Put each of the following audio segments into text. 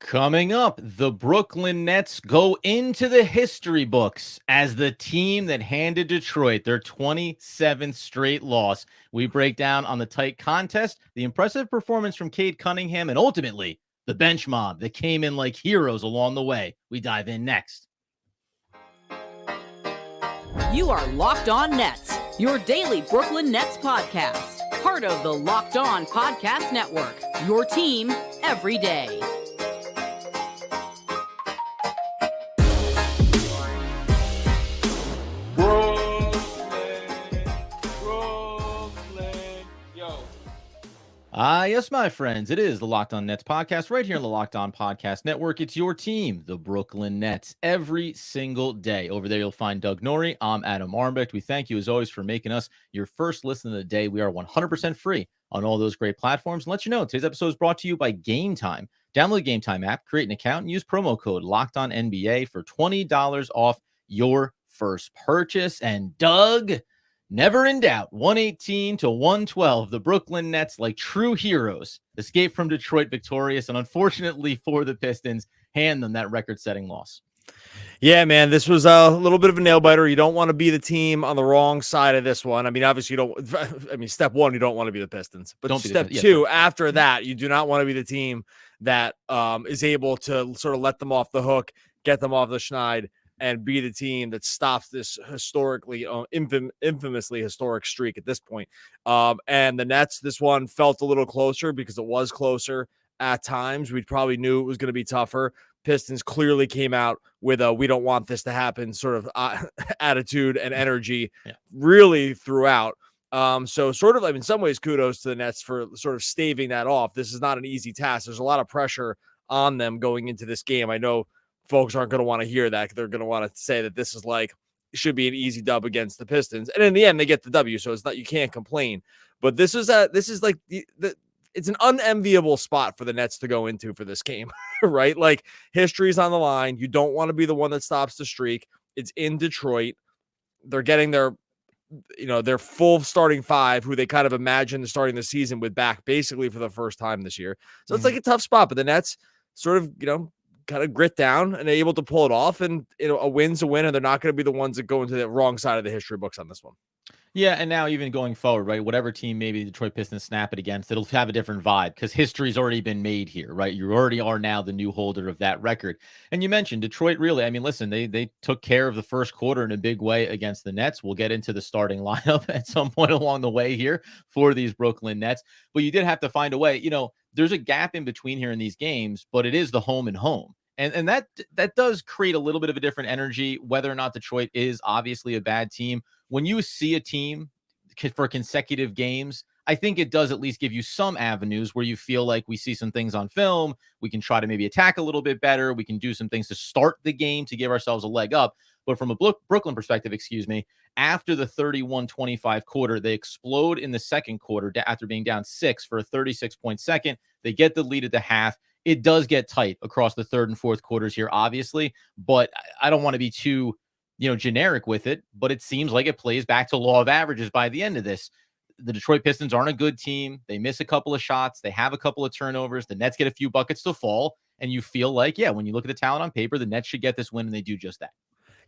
Coming up, the Brooklyn Nets go into the history books as the team that handed Detroit their 27th straight loss. We break down on the tight contest, the impressive performance from Cade Cunningham, and ultimately the bench mob that came in like heroes along the way. We dive in next. You are Locked On Nets, your daily Brooklyn Nets podcast. Part of the Locked On Podcast Network, your team every day. Yes, my friends, it is the Locked On Nets podcast right here in the Locked On Podcast Network. It's your team, the Brooklyn Nets, every single day. Over there, you'll find Doug Norrie. I'm Adam Armbeck. We thank you, as always, for making us your first listen of the day. We are 100% free on all those great platforms. And let you know, today's episode is brought to you by Gametime. Download the Gametime app, create an account, and use promo code LOCKEDONNBA for $20 off your first purchase. And Doug, never in doubt, 118 to 112. The Brooklyn Nets, like true heroes, escape from Detroit victorious, and unfortunately for the Pistons, hand them that record-setting loss. Yeah, man, this was a little bit of a nail biter. You don't want to be the team on the wrong side of this one. I mean, obviously, step one, you don't want to be the Pistons. But step two, after that, you do not want to be the team that is able to sort of let them off the hook, get them off the schneid, and be the team that stops this historically, infamously historic streak at this point. And the Nets, this one felt a little closer because it was closer at times. We probably knew it was going to be tougher. Pistons clearly came out with a "we don't want this to happen" sort of attitude and energy really throughout. So sort of, in some ways, kudos to the Nets for sort of staving that off. This is not an easy task. There's a lot of pressure on them going into this game. I know folks aren't going to want to hear that. They're going to want to say that this is like, should be an easy dub against the Pistons. And in the end, they get the W. So it's not, you can't complain, but this is like it's an unenviable spot for the Nets to go into for this game, right? Like, history's on the line. You don't want to be the one that stops the streak. It's in Detroit. They're getting their full starting five, who they kind of imagined starting the season with, back basically for the first time this year. So it's like a tough spot, but the Nets sort of, kind of grit down and able to pull it off, and a win's a win, and they're not going to be the ones that go into the wrong side of the history books on this one. Yeah, and now even going forward, right, whatever team maybe the Detroit Pistons snap it against, it'll have a different vibe because history's already been made here, right? You already are now the new holder of that record. And you mentioned Detroit, really, I mean, listen, they took care of the first quarter in a big way against the Nets. We'll get into the starting lineup at some point along the way here for these Brooklyn Nets, but you did have to find a way. There's a gap in between here in these games, but it is the home and home. And that does create a little bit of a different energy, whether or not Detroit is obviously a bad team. When you see a team for consecutive games, I think it does at least give you some avenues where you feel like we see some things on film. We can try to maybe attack a little bit better. We can do some things to start the game to give ourselves a leg up. But from a Brooklyn perspective, after the 31-25 quarter, they explode in the second quarter after being down 6 for a 36-point second. They get the lead at the half. It does get tight across the third and fourth quarters here, obviously, but I don't want to be too, generic with it, but it seems like it plays back to law of averages by the end of this. The Detroit Pistons aren't a good team. They miss a couple of shots. They have a couple of turnovers. The Nets get a few buckets to fall, and you feel like, when you look at the talent on paper, the Nets should get this win, and they do just that.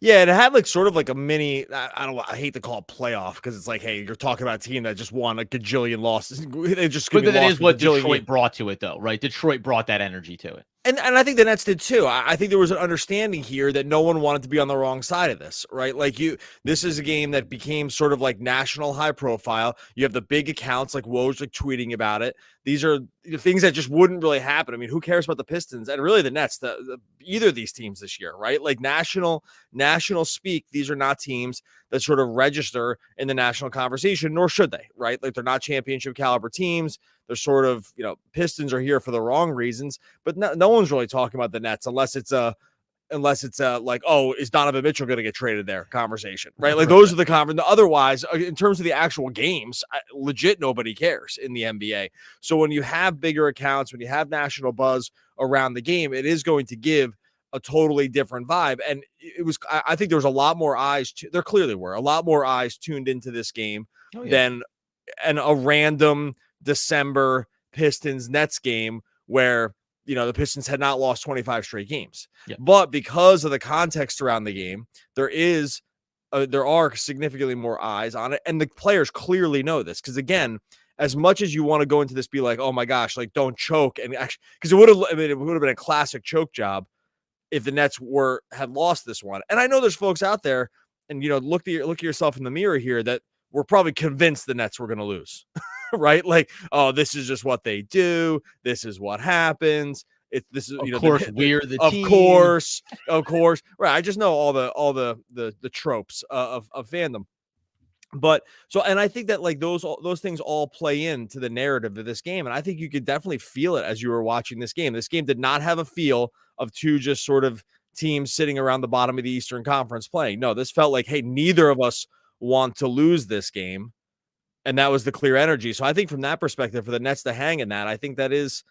Yeah, it had like sort of like a mini, I hate to call it playoff because it's like, hey, you're talking about a team that just won a gajillion losses. They just But that is what Detroit brought to it, though, right? Detroit brought that energy to it. And I think the Nets did too. I think there was an understanding here that no one wanted to be on the wrong side of this, right? Like, this is a game that became sort of like national high profile. You have the big accounts like Woj, like tweeting about it. These are things that just wouldn't really happen. I mean, who cares about the Pistons and really the Nets, either of these teams this year, right? Like national speak, these are not teams that sort of register in the national conversation, nor should they, right? Like, they're not championship caliber teams. They're sort of, Pistons are here for the wrong reasons, but no one's really talking about the Nets unless it's like, oh, is Donovan Mitchell going to get traded there conversation, right? Like, those are the conversation. Otherwise, in terms of the actual games, legit, nobody cares in the NBA. So when you have bigger accounts, when you have national buzz around the game, it is going to give a totally different vibe. And I think there was a lot more eyes. There clearly were a lot more eyes tuned into this game than a random December Pistons Nets game where the Pistons had not lost 25 straight games. Yeah. But because of the context around the game, there are significantly more eyes on it. And the players clearly know this. Because again, as much as you want to go into this, be like, oh my gosh, like don't choke. And actually, because it would have been a classic choke job if the Nets had lost this one. And I know there's folks out there, and look at yourself in the mirror here, that we're probably convinced the Nets were going to lose, right? Like, oh, this is just what they do. This is what happens. This is, of course, we're the of team. Of course, right? I just know all the tropes of fandom. But and I think that like those things all play into the narrative of this game. And I think you could definitely feel it as you were watching this game. This game did not have a feel of two just sort of teams sitting around the bottom of the Eastern Conference playing. No, this felt like, hey, neither of us want to lose this game. And that was the clear energy. So I think from that perspective, for the Nets to hang in that, I think that is,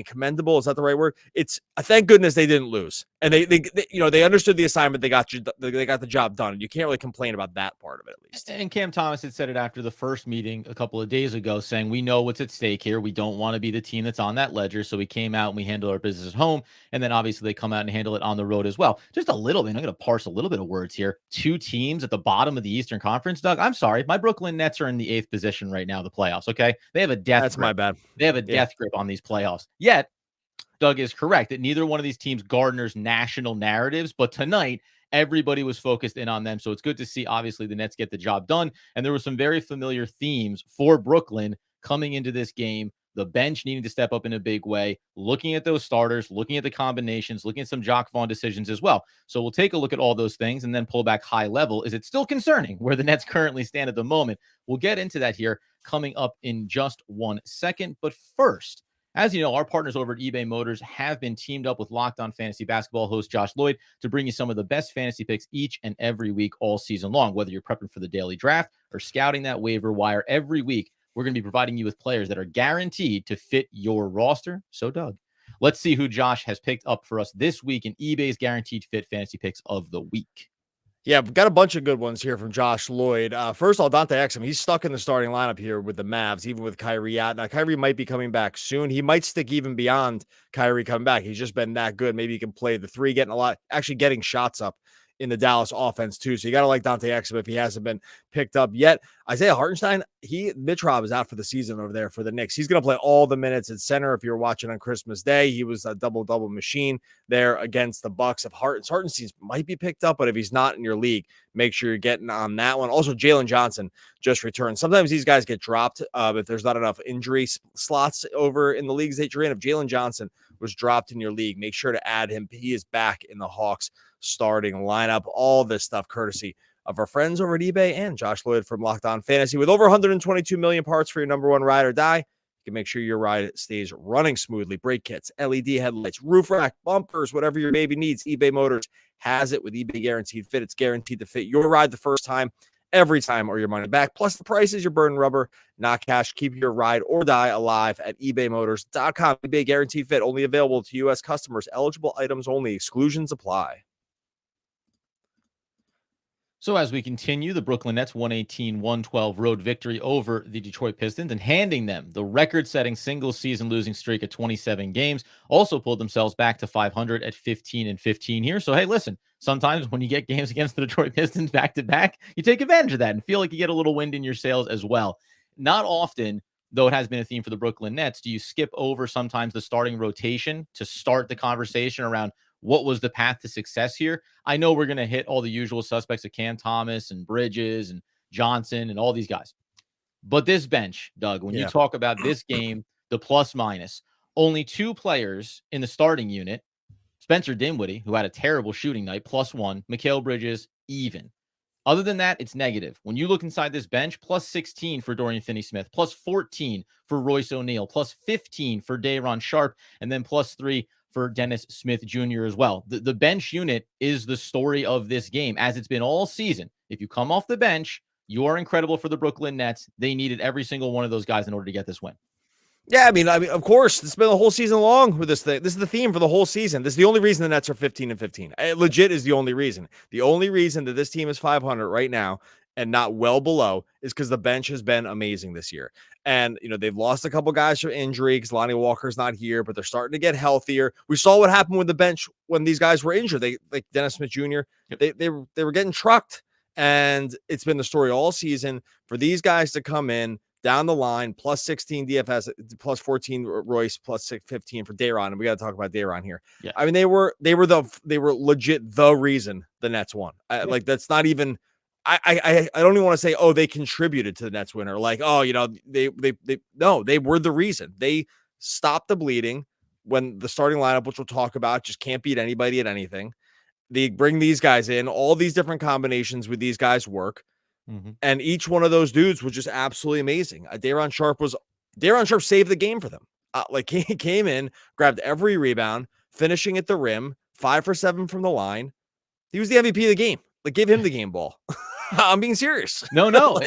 commendable. Is that the right word? It's thank goodness they didn't lose, and they understood the assignment. They got the job done, and you can't really complain about that part of it, at least. And Cam Thomas had said it after the first meeting a couple of days ago, saying we know what's at stake here. We don't want to be the team that's on that ledger, so we came out and we handled our business at home, and then obviously they come out and handle it on the road as well. Just a little bit. I'm going to parse a little bit of words here. Two teams at the bottom of the Eastern Conference, Doug. I'm sorry, my Brooklyn Nets are in the 8th position right now. The playoffs. Okay, they have a death. That's grip. my bad. They have a death grip on these playoffs. Yet, Doug is correct that neither one of these teams garners national narratives, but tonight everybody was focused in on them. So it's good to see, obviously, the Nets get the job done. And there were some very familiar themes for Brooklyn coming into this game. The bench needing to step up in a big way, looking at those starters, looking at the combinations, looking at some Jacque Vaughn decisions as well. So we'll take a look at all those things and then pull back high level. Is it still concerning where the Nets currently stand at the moment? We'll get into that here coming up in just 1 second. But first, as you know, our partners over at eBay Motors have been teamed up with Locked On Fantasy Basketball host Josh Lloyd to bring you some of the best fantasy picks each and every week all season long. Whether you're prepping for the daily draft or scouting that waiver wire, every week we're going to be providing you with players that are guaranteed to fit your roster. So, Doug, let's see who Josh has picked up for us this week in eBay's Guaranteed Fit Fantasy Picks of the Week. Yeah, we've got a bunch of good ones here from Josh Lloyd. First of all, Dante Exum, he's stuck in the starting lineup here with the Mavs, even with Kyrie out. Now, Kyrie might be coming back soon. He might stick even beyond Kyrie coming back. He's just been that good. Maybe he can play the three, getting shots up in the Dallas offense too. So you got to like Dante Exum if he hasn't been picked up yet. Isaiah Hartenstein, Mitch Rob is out for the season over there for the Knicks. He's going to play all the minutes at center. If you're watching on Christmas Day, he was a double machine there against the Bucks. If Hartenstein might be picked up, but if he's not in your league, make sure you're getting on that one. Also, Jalen Johnson just returned. Sometimes these guys get dropped if there's not enough injury slots over in the leagues that you're in. If Jalen Johnson was dropped in your league, make sure to add him. He is back in the Hawks starting lineup. All this stuff courtesy of our friends over at eBay and Josh Lloyd from Locked On Fantasy. With over 122 million parts for your number one ride or die, you can make sure your ride stays running smoothly. Brake kits, LED headlights, roof rack, bumpers, whatever your baby needs, eBay Motors has it with eBay Guaranteed Fit. It's guaranteed to fit your ride the first time, every time, or your money back. Plus, the price is your burn rubber, not cash. Keep your ride or die alive at ebaymotors.com. eBay Guaranteed Fit, only available to U.S. customers. Eligible items only. Exclusions apply. So as we continue, the Brooklyn Nets 118-112 road victory over the Detroit Pistons and handing them the record-setting single-season losing streak at 27 games, also pulled themselves back to 500 at 15-15 here. So, hey, listen, sometimes when you get games against the Detroit Pistons back-to-back, you take advantage of that and feel like you get a little wind in your sails as well. Not often, though it has been a theme for the Brooklyn Nets, do you skip over sometimes the starting rotation to start the conversation around what was the path to success here. I know we're going to hit all the usual suspects of Cam Thomas and Bridges and Johnson and all these guys. But this bench, Doug, when you talk about this game, the plus minus, only two players in the starting unit, Spencer Dinwiddie, who had a terrible shooting night, +1, Mikal Bridges, even. Other than that, it's negative. When you look inside this bench, +16 for Dorian Finney-Smith, +14 for Royce O'Neal, +15 for Day'Ron Sharpe, and then +3 for Dennis Smith Jr. as well. The bench unit is the story of this game, as it's been all season. If you come off the bench, you are incredible for the Brooklyn Nets. They needed every single one of those guys in order to get this win. Yeah, I mean, of course, it's been the whole season long with this thing. This is the theme for the whole season. This is the only reason the Nets are 15-15. It legit is the only reason. The only reason that this team is 500 right now and not well below is because the bench has been amazing this year. And, they've lost a couple guys from injury because Lonnie Walker's not here, but they're starting to get healthier. We saw what happened with the bench when these guys were injured. They, like Dennis Smith Jr., they were getting trucked. And it's been the story all season for these guys to come in down the line, plus 16 DFS, plus 14 Royce, plus 15 for Day'Ron. And we got to talk about Day'Ron here. Yeah. I mean, they were legit the reason the Nets won. Like, that's not even, I don't even want to say, oh, they contributed to the Nets winner. Like, oh, they were the reason. They stopped the bleeding when the starting lineup, which we'll talk about, just can't beat anybody at anything. They bring these guys in, all these different combinations with these guys work. And each one of those dudes was just absolutely amazing. Day'Ron Sharpe saved the game for them. Like, he came in, grabbed every rebound, finishing at the rim, 5 for 7 from the line. He was the MVP of the game. Like, give him the game ball. I'm being serious. No.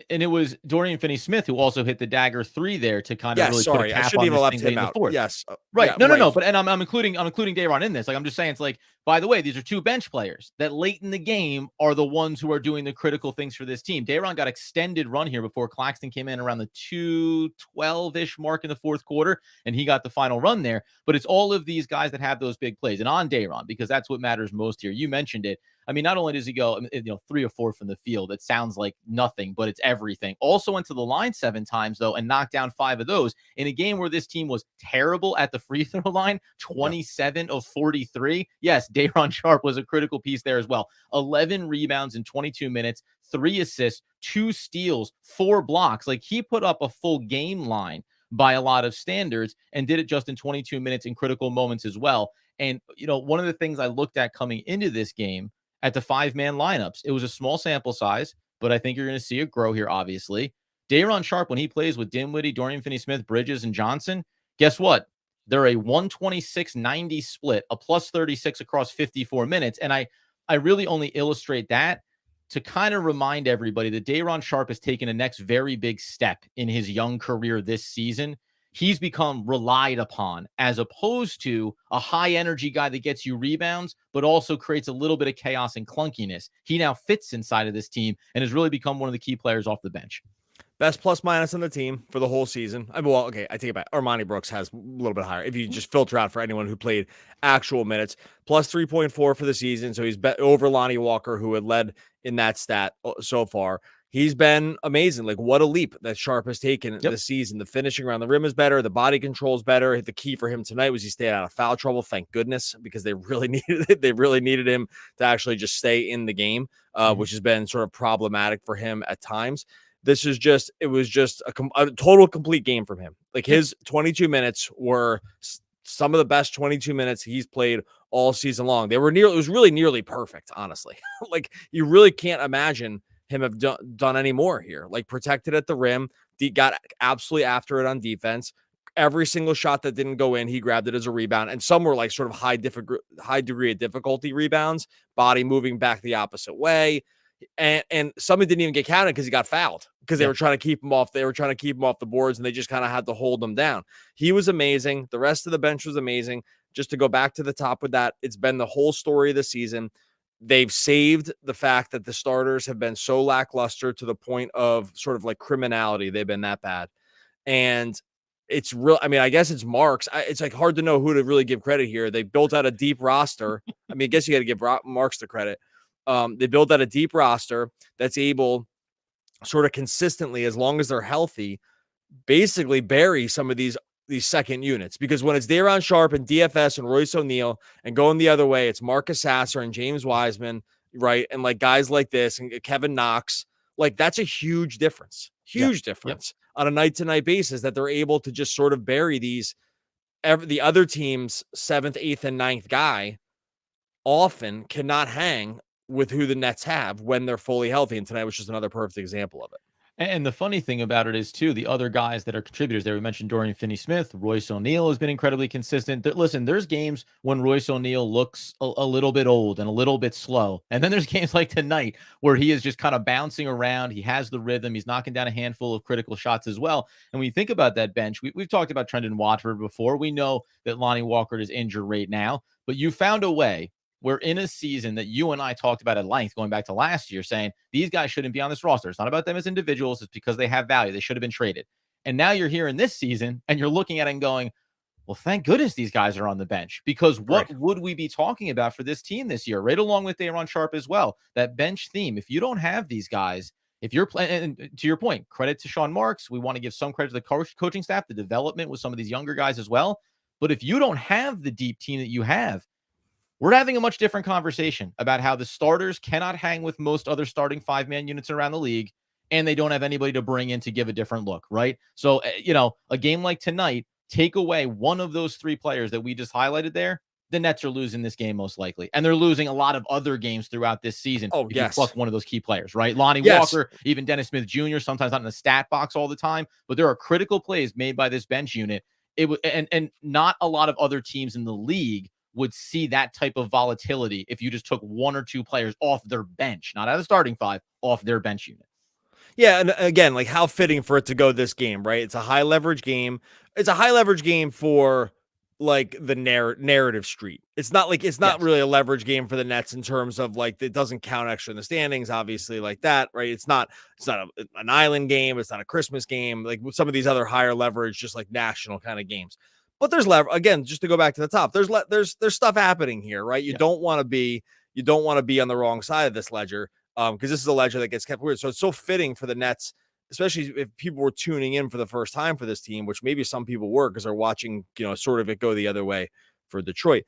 And it was Dorian Finney-Smith who also hit the dagger 3 there to kind of really put a cap on this thing late in the fourth. Yes. Right. Yeah, No. But I'm including Day'Ron in this. Like, I'm just saying, it's like, by the way, these are 2 bench players that late in the game are the ones who are doing the critical things for this team. Day'Ron got extended run here before Claxton came in around the 2:12-ish mark in the fourth quarter, and he got the final run there. But it's all of these guys that have those big plays. And on Day'Ron, because that's what matters most here. You mentioned it. I mean, not only does he go, 3 or 4 from the field, it sounds like nothing, but it's everything. Also went to the line 7 times, though, and knocked down 5 of those in a game where this team was terrible at the free throw line, 27 of 43. Yes, Day'Ron Sharpe was a critical piece there as well. 11 rebounds in 22 minutes, 3 assists, 2 steals, 4 blocks. Like, he put up a full game line by a lot of standards and did it just in 22 minutes in critical moments as well. And, one of the things I looked at coming into this game at the 5-man lineups, it was a small sample size, but I think you're going to see it grow here, obviously. Day'Ron Sharpe, when he plays with Dinwiddie, Dorian Finney-Smith, Bridges, and Johnson, guess what? They're a 126-90 split, a plus 36 across 54 minutes. And I really only illustrate that to kind of remind everybody that Day'Ron Sharpe has taken a next very big step in his young career this season. He's become relied upon as opposed to a high energy guy that gets you rebounds, but also creates a little bit of chaos and clunkiness. He now fits inside of this team and has really become one of the key players off the bench. Best plus minus on the team for the whole season. I take it back. Armani Brooks has a little bit higher. If you just filter out for anyone who played actual minutes, plus 3.4 for the season. So he's over Lonnie Walker, who had led in that stat so far. He's been amazing. Like, what a leap that Sharpe has taken this season. The finishing around the rim is better. The body control is better. The key for him tonight was he stayed out of foul trouble. Thank goodness, because they really needed it. They really needed him to actually just stay in the game, which has been sort of problematic for him at times. It was just a total complete game from him. Like, his 22 minutes were some of the best 22 minutes he's played all season long. It was really nearly perfect, honestly. Like, you really can't imagine him have done any more here. Like, protected at the rim, got absolutely after it on defense. Every single shot that didn't go in, he grabbed it as a rebound. And some were like sort of high degree of difficulty rebounds, body moving back the opposite way. And some didn't even get counted because he got fouled because they were trying to keep him off. They were trying to keep him off the boards, and they just kind of had to hold him down. He was amazing. The rest of the bench was amazing. Just to go back to the top with that, it's been the whole story of the season. They've saved the fact that the starters have been so lackluster to the point of sort of like criminality. They've been that bad. And it's real. I mean, I guess it's Marks. It's like hard to know who to really give credit here. They built out a deep roster. I mean, I guess you got to give Marks the credit. They built out a deep roster that's able sort of consistently, as long as they're healthy, basically bury some of these second units. Because when it's Day'Ron Sharpe and DFS and Royce O'Neal, and going the other way, it's Marcus Sasser and James Wiseman, right? And like guys like this and Kevin Knox, like that's a huge difference. Huge difference on a night-to-night basis that they're able to just sort of bury the other team's 7th, 8th, and 9th guy often cannot hang with who the Nets have when they're fully healthy. And tonight was just another perfect example of it. And the funny thing about it is, too, the other guys that are contributors there, we mentioned Dorian Finney-Smith, Royce O'Neal has been incredibly consistent. Listen, there's games when Royce O'Neal looks a little bit old and a little bit slow. And then there's games like tonight where he is just kind of bouncing around. He has the rhythm. He's knocking down a handful of critical shots as well. And when you think about that bench, we've talked about Trendon Watford before. We know that Lonnie Walker is injured right now, but you found a way we're in a season that you and I talked about at length going back to last year, saying these guys shouldn't be on this roster. It's not about them as individuals. It's because they have value. They should have been traded. And now you're here in this season and you're looking at it and going, well, thank goodness these guys are on the bench, because what would we be talking about for this team this year? Right along with Day'Ron Sharpe as well, that bench theme. If you don't have these guys, if you're playing, and to your point, credit to Sean Marks. We want to give some credit to the coaching staff, the development with some of these younger guys as well. But if you don't have the deep team that you have, we're having a much different conversation about how the starters cannot hang with most other starting 5-man units around the league, and they don't have anybody to bring in to give a different look, right? So, a game like tonight, take away one of those 3 players that we just highlighted there, the Nets are losing this game most likely. And they're losing a lot of other games throughout this season. Oh, if yes. you pluck one of those key players, right? Lonnie Walker, even Dennis Smith Jr., sometimes not in the stat box all the time, but there are critical plays made by this bench unit. And not a lot of other teams in the league would see that type of volatility if you just took 1 or 2 players off their bench, not out of the starting 5, off their bench unit. Yeah, and again, like how fitting for it to go this game, right? It's a high leverage game. It's a high leverage game for like the narrative street. It's not really a leverage game for the Nets in terms of like it doesn't count extra in the standings, obviously, like that, right? It's not an island game. It's not a Christmas game like some of these other higher leverage, just like national kind of games. But there's again, just to go back to the top, there's stuff happening here, right? You don't want to be on the wrong side of this ledger, because this is a ledger that gets kept weird. So it's so fitting for the Nets, especially if people were tuning in for the first time for this team, which maybe some people were because they're watching, sort of it go the other way for Detroit.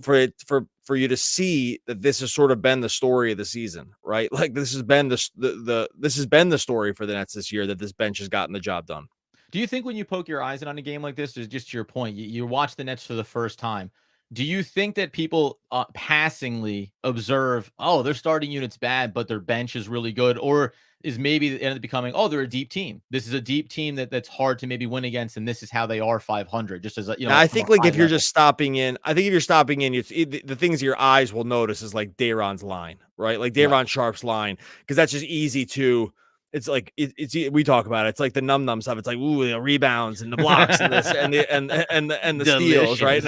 For you to see that this has sort of been the story of the season, right? Like this has been the story for the Nets this year, that this bench has gotten the job done. Do you think when you poke your eyes in on a game like this, is just your point, you watch the Nets for the first time, do you think that people passingly observe, oh, their starting unit's bad, but their bench is really good? Or is maybe it ended up becoming, oh, they're a deep team. This is a deep team that's hard to maybe win against, and this is how they are 500. Just as I think like if you're just stopping in, the things your eyes will notice is like Day'Ron's line, right? Like Day'Ron Sharpe's line, because that's just easy to. It's like we talk about it. It's like the num stuff. It's like the rebounds and the blocks and this and the steals, right?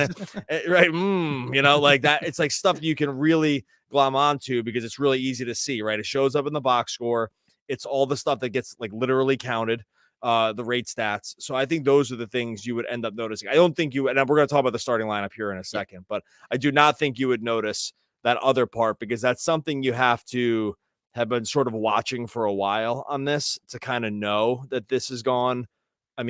Right, like that. It's like stuff you can really glom onto because it's really easy to see, right? It shows up in the box score. It's all the stuff that gets like literally counted, the rate stats. So I think those are the things you would end up noticing. I don't think and we're going to talk about the starting lineup here in a second, but I do not think you would notice that other part because that's something you have to have been sort of watching for a while on this to kind of know that this has gone,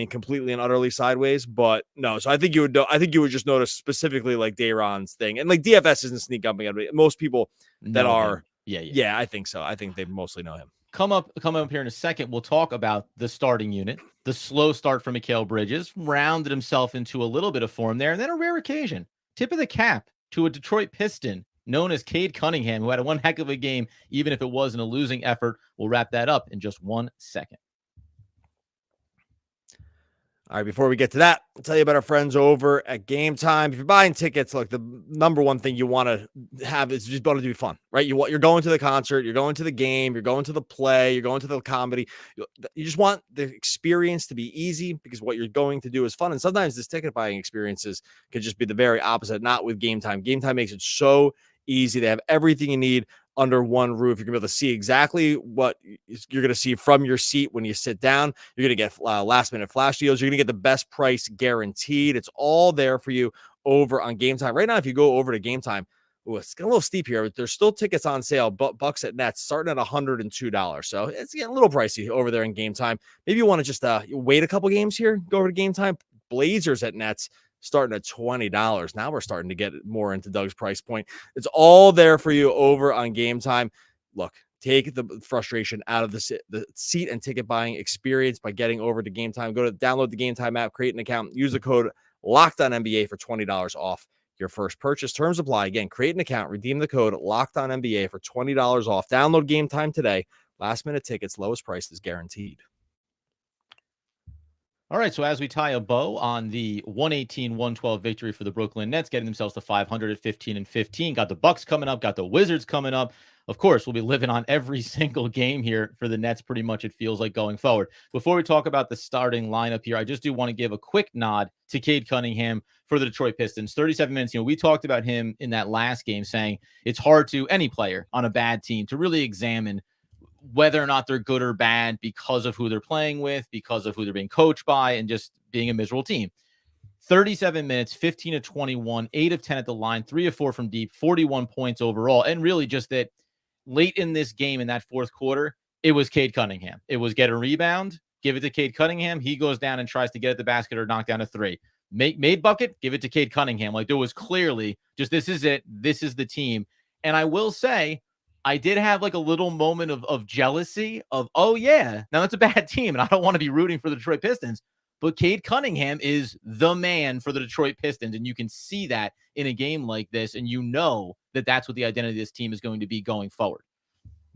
completely and utterly sideways. But no, so I think you would just notice specifically like Day'Ron's thing, and like DFS isn't sneak up. Most people that are, yeah, I think so. I think they mostly know him. Come up here in a second. We'll talk about the starting unit, the slow start for Mikal Bridges, rounded himself into a little bit of form there, and then a rare occasion, tip of the cap to a Detroit Piston known as Cade Cunningham, who had one heck of a game, even if it wasn't a losing effort. We'll wrap that up in just 1 second. All right, before we get to that, I'll tell you about our friends over at Gametime. If you're buying tickets, look, the number one thing you want to have is just want it to be fun, right? You're going to the concert, you're going to the game, you're going to the play, you're going to the comedy. You just want the experience to be easy because what you're going to do is fun. And sometimes this ticket buying experiences could just be the very opposite, not with Gametime. Gametime makes it so easy. They have everything you need under one roof. You're going to be able to see exactly what you're going to see from your seat when you sit down. You're going to get last minute flash deals. You're going to get the best price guaranteed. It's all there for you over on Gametime. Right now, if you go over to Gametime, it's getting a little steep here, but there's still tickets on sale, bucks at Nets starting at $102. So it's getting a little pricey over there in Gametime. Maybe you want to just wait a couple games here, go over to Gametime. Blazers at Nets starting at $20. Now we're starting to get more into Doug's price point. It's all there for you over on Gametime. Look, take the frustration out of the seat and ticket buying experience by getting over to Gametime. Go to download the Gametime app, create an account, use the code LOCKEDONNBA for $20 off your first purchase. Terms apply. Again, create an account, redeem the code LOCKEDONNBA for $20 off. Download Gametime today. Last minute tickets, lowest prices guaranteed. All right, so as we tie a bow on the 118-112 victory for the Brooklyn Nets, getting themselves to 500 at 15-15, got the Bucks coming up, got the Wizards coming up. Of course, we'll be living on every single game here for the Nets, pretty much it feels like going forward. Before we talk about the starting lineup here, I just do want to give a quick nod to Cade Cunningham for the Detroit Pistons. 37 minutes, we talked about him in that last game saying it's hard to any player on a bad team to really examine whether or not they're good or bad because of who they're playing with, because of who they're being coached by, and just being a miserable team. 37 minutes, 15 of 21, 8 of 10 at the line, 3 of 4 from deep, 41 points overall. And really just that late in this game, in that fourth quarter, it was Cade Cunningham. It was get a rebound, give it to Cade Cunningham. He goes down and tries to get at the basket or knock down a three. Made bucket, give it to Cade Cunningham. Like, there was clearly just, this is it. This is the team. And I will say, I did have like a little moment of jealousy of, oh yeah, now that's a bad team and I don't want to be rooting for the Detroit Pistons, but Cade Cunningham is the man for the Detroit Pistons. And you can see that in a game like this. And you know that that's what the identity of this team is going to be going forward.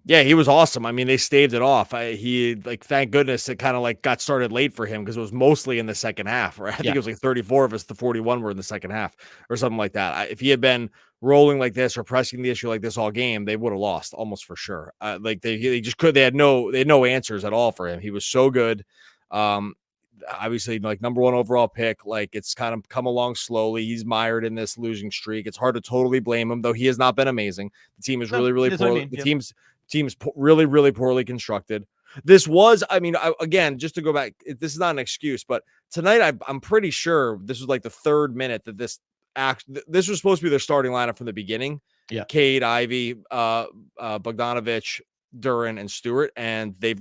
Yeah, he was awesome. I mean, they staved it off. Thank goodness it kind of like got started late for him because it was mostly in the second half, right? I think it was like 34 of us to 41 were in the second half or something like that. If he had been rolling like this or pressing the issue like this all game, they would have lost almost for sure. They just could. They had no answers at all for him. He was so good. Obviously, like number one overall pick, like it's kind of come along slowly. He's mired in this losing streak. It's hard to totally blame him, though he has not been amazing. The team is really poor. The team's really, really poorly constructed. This was, again, just to go back, this is not an excuse, but tonight I'm pretty sure this was like the third minute that this was supposed to be their starting lineup from the beginning. Yeah, Cade, Ivy, Bogdanovich, Duren, and Stewart, and they've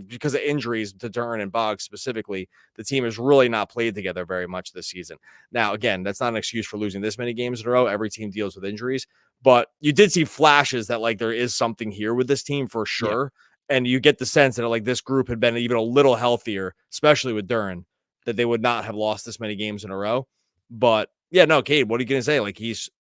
because of injuries to Duren and Boggs specifically, the team has really not played together very much this season. Now, again, that's not an excuse for losing this many games in a row. Every team deals with injuries, but you did see flashes that like there is something here with this team for sure. Yeah. And you get the sense that like this group had been even a little healthier, especially with Duren, that they would not have lost this many games in a row. But yeah, no, Cade, what are you going to say? Like he's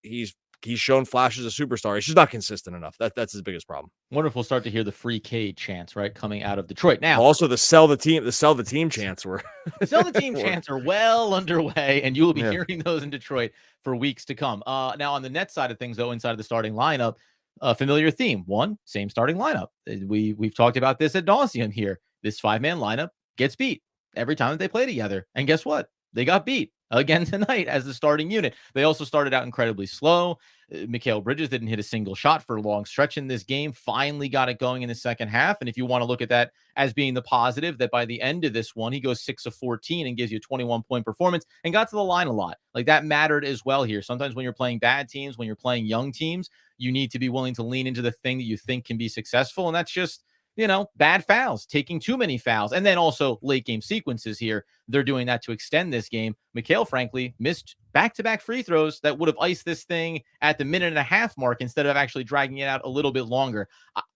shown flashes of superstar. He's just not consistent enough. That's his biggest problem. Wonderful start to hear the free Cade chants, right, coming out of Detroit. Now, also the sell the team chants were sell the team chants are well underway, and you will be hearing those in Detroit for weeks to come. Now on the Nets side of things, though, inside of the starting lineup, a familiar theme. One, same starting lineup. We've talked about this ad nauseum here. This 5-man lineup gets beat every time that they play together. And guess what? They got beat again tonight as the starting unit. They also started out incredibly slow. Mikal Bridges didn't hit a single shot for a long stretch in this game. Finally got it going in the second half. And if you want to look at that as being the positive, that by the end of this one, he goes 6 of 14 and gives you a 21-point performance and got to the line a lot. Like that mattered as well here. Sometimes when you're playing bad teams, when you're playing young teams, you need to be willing to lean into the thing that you think can be successful. And that's just, bad fouls, taking too many fouls. And then also late game sequences here. They're doing that to extend this game. Mikal, frankly, missed back-to-back free throws that would have iced this thing at the minute and a half mark instead of actually dragging it out a little bit longer.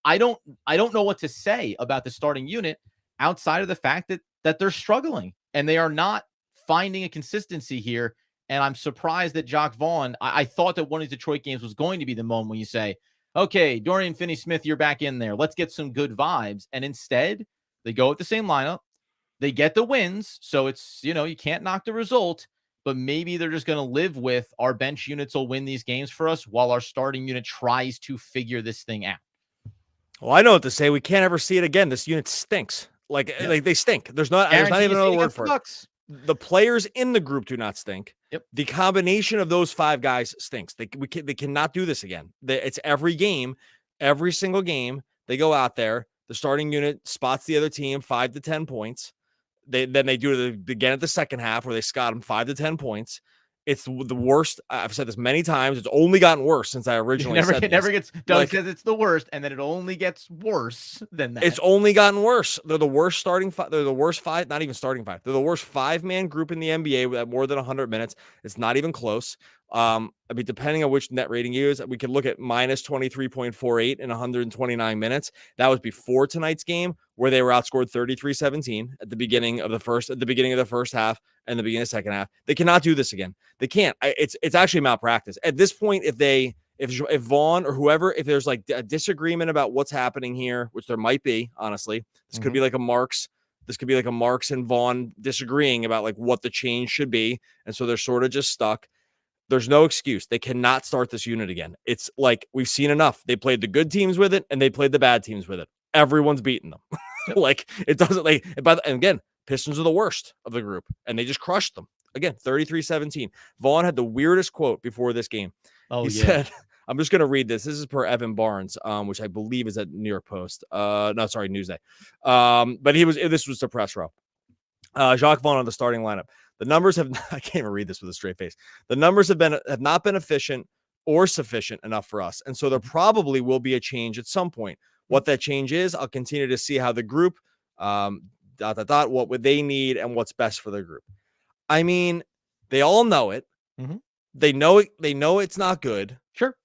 I don't know what to say about the starting unit outside of the fact that they're struggling and they are not finding a consistency here. And I'm surprised that Jacques Vaughn, I thought that one of the Detroit games was going to be the moment when you say, okay, Dorian Finney-Smith, you're back in there. Let's get some good vibes. And instead, they go with the same lineup. They get the wins. So it's, you can't knock the result, but maybe they're just going to live with our bench units will win these games for us while our starting unit tries to figure this thing out. Well, I know what to say. We can't ever see it again. This unit stinks. Like they stink. There's not even another word for it. The players in the group do not stink. Yep. The combination of those 5 guys stinks. They cannot do this again. It's every game, every single game. They go out there. The starting unit spots the other team 5 to 10 points. Then they do it again at the second half where they scot them 5 to 10 points. It's the worst. I've said this many times. It's only gotten worse since I originally said this. It never gets. Doug says it's the worst, and then it only gets worse than that. It's only gotten worse. They're the worst starting 5. They're the worst 5. Not even starting 5. They're the worst 5-man group in the NBA with more than 100 minutes. It's not even close. Depending on which net rating you use, we could look at minus 23.48 in 129 minutes. That was before tonight's game, where they were outscored 33-17 at the beginning of the first half and the beginning of the second half. They cannot do this again. They can't. It's actually malpractice at this point. If Vaughn or whoever, if there's like a disagreement about what's happening here, which there might be, honestly, this could be like a Marks This could be like a Marks and Vaughn disagreeing about like what the change should be. And so they're sort of just stuck. There's no excuse. They cannot start this unit again. It's like we've seen enough. They played the good teams with it and they played the bad teams with it. Everyone's beating them. Like it doesn't like, and again, Pistons are the worst of the group and they just crushed them. Again, 33-17. Vaughn had the weirdest quote before this game. He said, I'm just going to read this. This is per Evan Barnes, which I believe is at New York Post. Newsday. But this was the press row. Jacques Vaughn on the starting lineup. The numbers have, I can't even read this with a straight face. The numbers have not been efficient or sufficient enough for us. And so there probably will be a change at some point. What that change is, I'll continue to see how the group, what would they need and what's best for the group. I mean, they all know it. Mm-hmm. They know it. They know it's not good. Sure.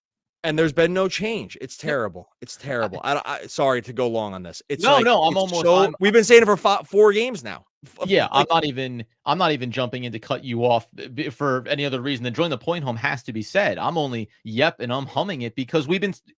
And there's been no change. It's terrible. It's terrible. I sorry to go long on this. It's we've been saying it for 4 games now. Yeah, like, I'm not even jumping in to cut you off for any other reason than join the point home has to be said. I'm only and I'm humming it because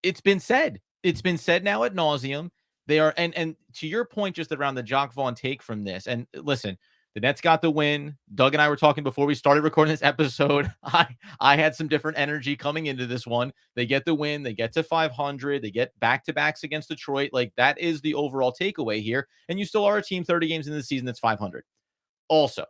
it's been said. It's been said now ad nauseum. They are and to your point just around the Jacques Vaughn take from this. And listen, the Nets got the win. Doug and I were talking before we started recording this episode. I had some different energy coming into this one. They get the win. They get to 500. They get back-to-backs against Detroit. Like, that is the overall takeaway here. And you still are a team 30 games into the season that's 500. Also,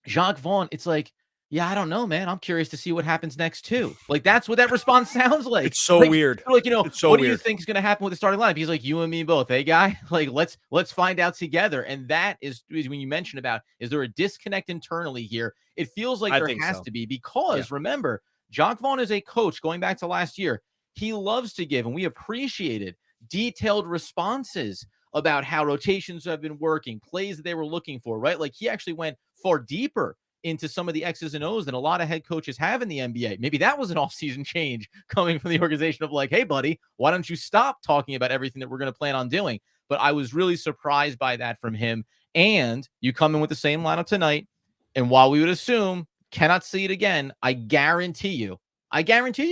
Jacques Vaughn, it's like, yeah, I don't know, man. I'm curious to see what happens next, too. Like, that's what that response sounds like. It's so weird. Like, what do you think is going to happen with the starting lineup? He's like, you and me both, hey, guy? Like, let's find out together. And that is when you mentioned about, is there a disconnect internally here? It feels like there has to be because, remember, Jacques Vaughn is a coach going back to last year. He loves to give, and we appreciated detailed responses about how rotations have been working, plays that they were looking for, right? Like, he actually went far deeper into some of the X's and O's than a lot of head coaches have in the NBA. Maybe that was an offseason change coming from the organization of like, hey, buddy, why don't you stop talking about everything that we're going to plan on doing? But I was really surprised by that from him. And you come in with the same lineup tonight. And while we would assume cannot see it again, I guarantee you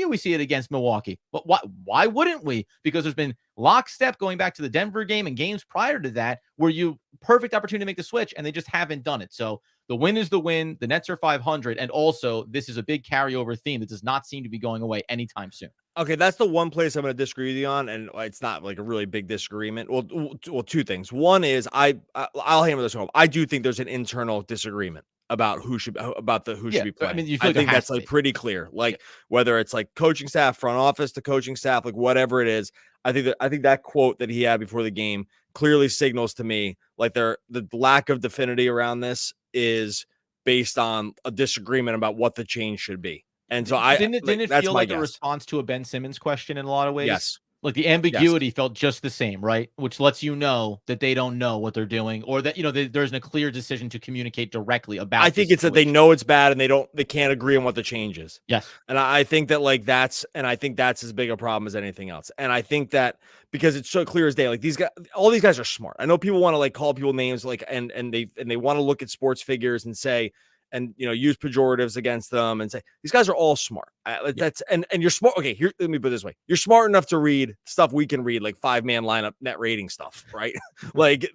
we see it against Milwaukee. But why wouldn't we? Because there's been lockstep going back to the Denver game and games prior to that where you perfect opportunity to make the switch and they just haven't done it. So the win is the win. The Nets are 500. And also, this is a big carryover theme that does not seem to be going away anytime soon. Okay, that's the one place I'm going to disagree with you on, and it's not like a really big disagreement. Well, 2 things. One is I'll hammer this home. I do think there's an internal disagreement about who should be playing. I mean, I think that's like pretty clear. Like whether it's like coaching staff, front office to coaching staff, like whatever it is. I think that quote that he had before the game clearly signals to me like the lack of definity around this is based on a disagreement about what the change should be. And so didn't it feel like a response to a Ben Simmons question in a lot of ways? Yes. Like the ambiguity felt just the same, right? Which lets you know that they don't know what they're doing, or that there's a clear decision to communicate directly about. I think it's that they know it's bad and they can't agree on what the change is. Yes, and I think that that's as big a problem as anything else. And I think that because it's so clear as day, like all these guys are smart. I know people want to like call people names, like and they want to look at sports figures and say. And use pejoratives against them and say these guys are all smart. That's and you're smart. Okay, here let me put it this way: you're smart enough to read stuff we can read, like 5-man lineup net rating stuff, right? Like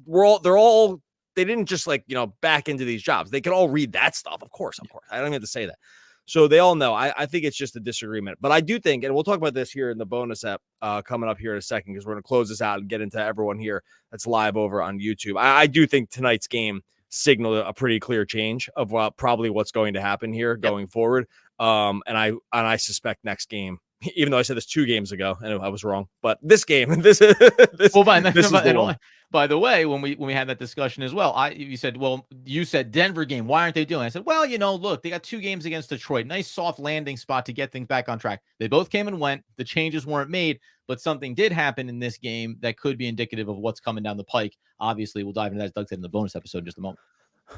they didn't just like back into these jobs. They can all read that stuff, of course. I don't even have to say that. So they all know. I think it's just a disagreement, but I do think, and we'll talk about this here in the bonus app coming up here in a second because we're going to close this out and get into everyone here that's live over on YouTube. I do think tonight's game signal a pretty clear change of probably what's going to happen here going forward. And I suspect next game, even though I said this 2 games ago, and I was wrong, but this game, this is the one. By the way, when we had that discussion as well, you said Denver game. Why aren't they doing it? I said, well, look, they got 2 games against Detroit. Nice soft landing spot to get things back on track. They both came and went. The changes weren't made, but something did happen in this game that could be indicative of what's coming down the pike. Obviously, we'll dive into that, as Doug said, in the bonus episode in just a moment.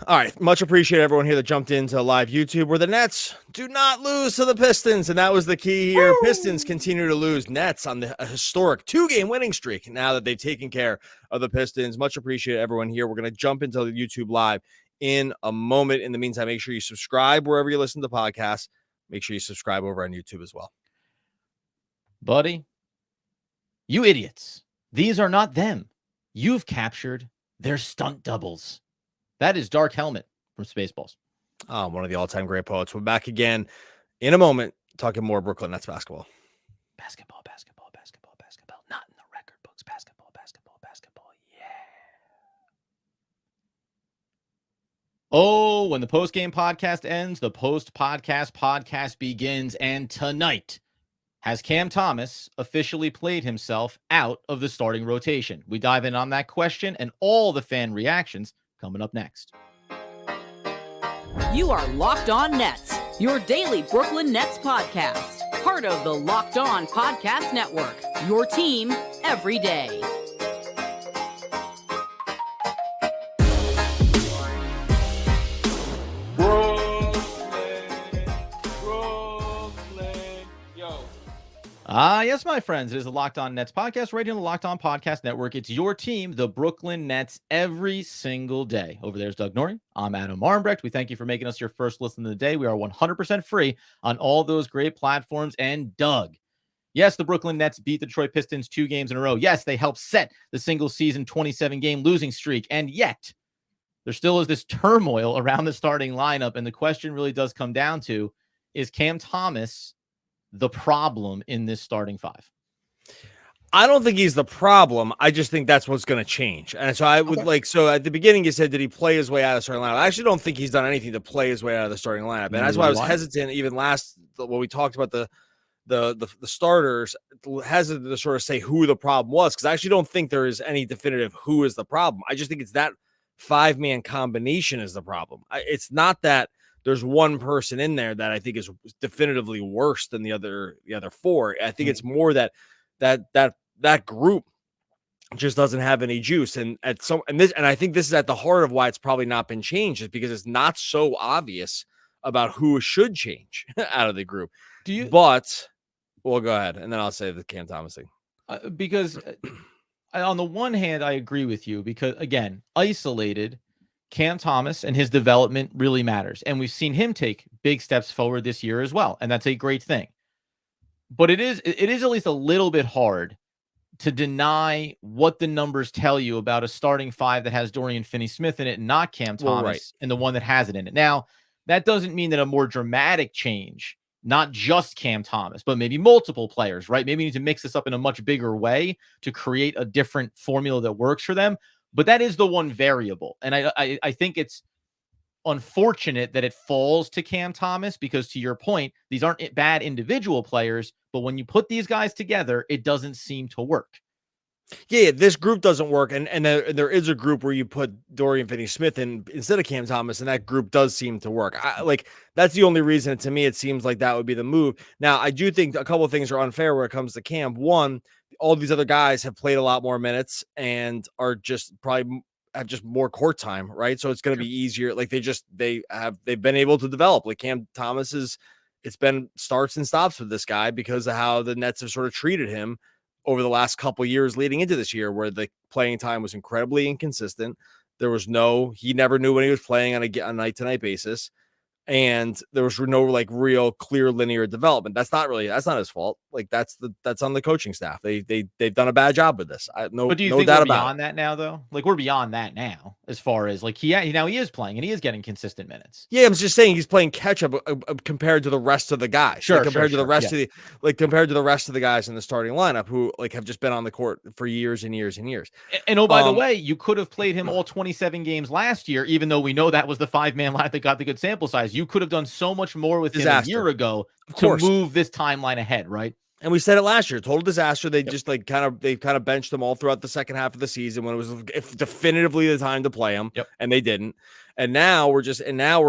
All right. Much appreciate everyone here that jumped into live YouTube where the Nets do not lose to the Pistons. And that was the key here. Woo! Pistons continue to lose. Nets on a historic 2-game winning streak now that they've taken care of the Pistons. Much appreciate everyone here. We're going to jump into the YouTube live in a moment. In the meantime, make sure you subscribe wherever you listen to podcasts. Make sure you subscribe over on YouTube as well. Buddy, you idiots. These are not them. You've captured They're stunt doubles. That is Dark Helmet from Spaceballs. One of the all-time great poets. We're back again in a moment, talking more Brooklyn Nets basketball. Basketball. Not in the record books. Basketball. Yeah. Oh, when the post-game podcast ends, the post-podcast begins. And tonight, has Cam Thomas officially played himself out of the starting rotation? We dive in on that question and all the fan reactions coming up next. You are Locked On Nets, your daily Brooklyn Nets podcast. Part of the Locked On Podcast Network, your team every day. Yes, my friends, it is the Locked On Nets podcast right here on the Locked On Podcast Network. It's your team, the Brooklyn Nets, every single day. Over there's Doug Norrie. I'm Adam Armbrecht. We thank you for making us your first listen of the day. We are 100% free on all those great platforms. And Doug, yes, the Brooklyn Nets beat the Detroit Pistons 2 games in a row. Yes, they helped set the single season 27-game losing streak. And yet, there still is this turmoil around the starting lineup. And the question really does come down to, is Cam Thomas the problem in this starting five? I don't think he's the problem. I just think that's what's going to change. And so I would so at the beginning you said, did he play his way out of the starting lineup? I actually don't think he's done anything to play his way out of the starting lineup. And that's why I was hesitant even when we talked about the starters, hesitant to sort of say who the problem was, because I actually don't think there is any definitive who is the problem. I just think it's that 5-man combination is the problem. It's not that there's one person in there that I think is definitively worse than the other 4. I think it's more that group just doesn't have any juice. And I think this is at the heart of why it's probably not been changed, is because it's not so obvious about who should change out of the group. Well, go ahead, and then I'll say the Cam Thomas thing. Because on the one hand, I agree with you, because again, isolated, Cam Thomas and his development really matters. And we've seen him take big steps forward this year as well. And that's a great thing. But it is at least a little bit hard to deny what the numbers tell you about a starting 5 that has Dorian Finney-Smith in it and not Cam Thomas, and the one that has it in it. Now, that doesn't mean that a more dramatic change, not just Cam Thomas, but maybe multiple players, right? Maybe you need to mix this up in a much bigger way to create a different formula that works for them. But that is the one variable. And I think it's unfortunate that it falls to Cam Thomas, because to your point, these aren't bad individual players, but when you put these guys together, it doesn't seem to work. Yeah, this group doesn't work. And there is a group where you put Dorian Finney-Smith in instead of Cam Thomas, and that group does seem to work. That's the only reason, to me, it seems like that would be the move. Now, I do think a couple of things are unfair where it comes to Cam. One, all these other guys have played a lot more minutes and are just probably have just more court time, right? So it's going to be easier. Like they've been able to develop. Like Cam Thomas it's been starts and stops with this guy because of how the Nets have sort of treated him over the last couple of years leading into this year, where the playing time was incredibly inconsistent. He never knew when he was playing on a night-to-night basis. And there was no real clear linear development. That's not his fault. That's on the coaching staff. They've done a bad job with this. But do you think we're beyond that now, though? We're beyond that now, as far as he is playing and he is getting consistent minutes. Yeah, I'm just saying he's playing catch up compared to the rest of the guys. Compared to the rest of the guys in the starting lineup who have just been on the court for years and years and years. And by the way, you could have played him all 27 games last year, even though we know that was the 5-man lineup that got the good sample size. You could have done so much more with him a year ago to move this timeline ahead, right? And we said it last year, total disaster. They just they kind of benched them all throughout the second half of the season when it was definitively the time to play him, and they didn't. And now we're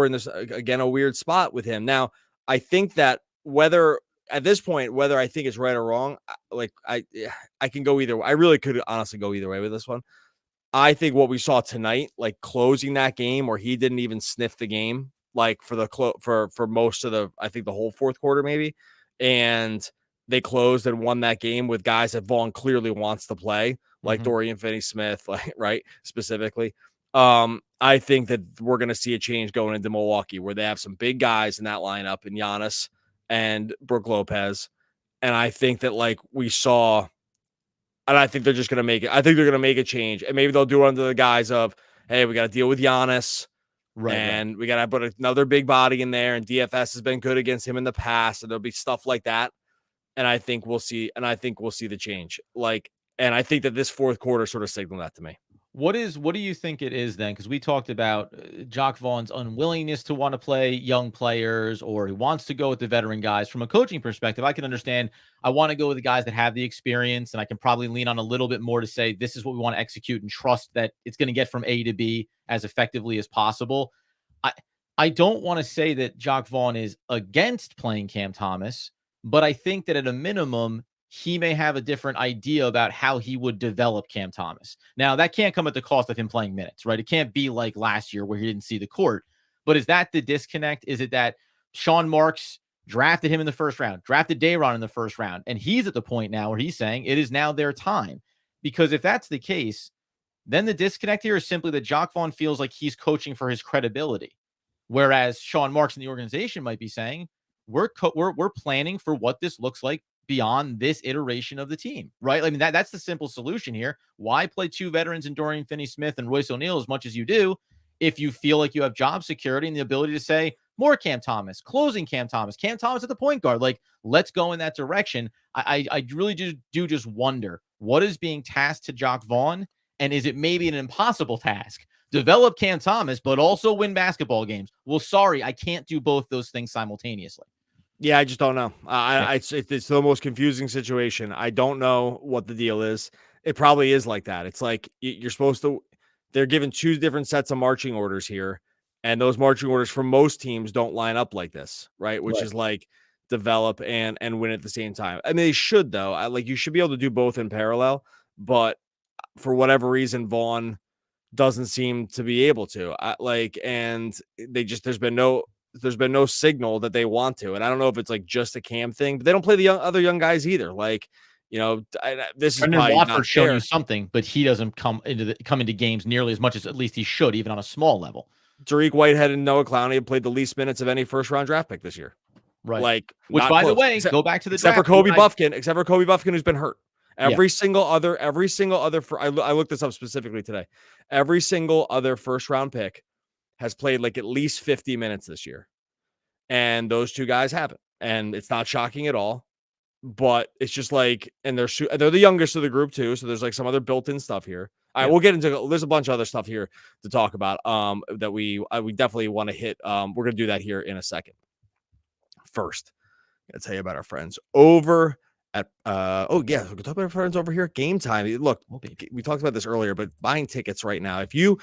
in this again a weird spot with him. Now I think that whether I think it's right or wrong, I can go either way. I really could honestly go either way with this one. I think what we saw tonight, closing that game where he didn't even sniff the game, for most of the whole fourth quarter maybe, and they closed and won that game with guys that Vaughn clearly wants to play, Dorian Finney-Smith, right, specifically. I think that we're going to see a change going into Milwaukee, where they have some big guys in that lineup, in Giannis and Brook Lopez, and I think that we saw And I think they're just going to make it. I think they're going to make a change. And maybe they'll do it under the guise of, hey, we got to deal with Giannis. Right. We got to put another big body in there. And DFS has been good against him in the past. And there'll be stuff like that. And I think we'll see. And I think we'll see the change. And I think that this fourth quarter sort of signaled that to me. What do you think it is then? Because we talked about Jacque Vaughn's unwillingness to want to play young players, or he wants to go with the veteran guys. From a coaching perspective, I can understand. I want to go with the guys that have the experience, and I can probably lean on a little bit more to say this is what we want to execute and trust that it's going to get from A to B as effectively as possible. I don't want to say that Jacque Vaughn is against playing Cam Thomas, but I think that at a minimum, he may have a different idea about how he would develop Cam Thomas. Now, that can't come at the cost of him playing minutes, right? It can't be like last year where he didn't see the court. But is that the disconnect? Is it that Sean Marks drafted him in the first round, drafted Day'Ron in the first round, and he's at the point now where he's saying it is now their time? Because if that's the case, then the disconnect here is simply that Jacque Vaughn feels like he's coaching for his credibility. Whereas Sean Marks and the organization might be saying, we're planning for what this looks like beyond this iteration of the team, right? I mean, that's the simple solution here. Why play two veterans in Dorian Finney-Smith and Royce O'Neal as much as you do if you feel like you have job security and the ability to say more Cam Thomas, closing Cam Thomas at the point guard? Like, let's go in that direction. I really do just wonder what is being tasked to Jacque Vaughn, and is it maybe an impossible task? Develop Cam Thomas, but also win basketball games. Well, sorry, I can't do both those things simultaneously. Yeah, I just don't know. It's the most confusing situation. I don't know what the deal is. It probably is like that. It's like you're supposed to. They're given two different sets of marching orders here, and those marching orders for most teams don't line up like this, right? Which is like develop and win at the same time. I mean, they should though. You should be able to do both in parallel, but for whatever reason, Vaughn doesn't seem to be able to. And they just there's been no signal that they want to. And I don't know if it's like just a Cam thing, but they don't play the other young guys either. This is Brendan probably Watford showing you something, but he doesn't come into games nearly as much as at least he should, even on a small level. Tariq Whitehead and Noah Clowney have played the least minutes of any first round draft pick this year. Right. Which, by the way, go back to the except draft. For Kobe Buffkin, who's been hurt. Every single other, I looked this up specifically today. Every single other first round pick has played like at least 50 minutes this year. And those two guys haven't. And it's not shocking at all. But it's just like, and they're the youngest of the group too. So there's like some other built-in stuff here. All right, we'll get into, there's a bunch of other stuff here to talk about that we definitely want to hit. We're going to do that here in a second. First, I'm going to tell you about our friends over at, we can talk about our friends over here at Gametime. Look, we talked about this earlier, but buying tickets right now, if you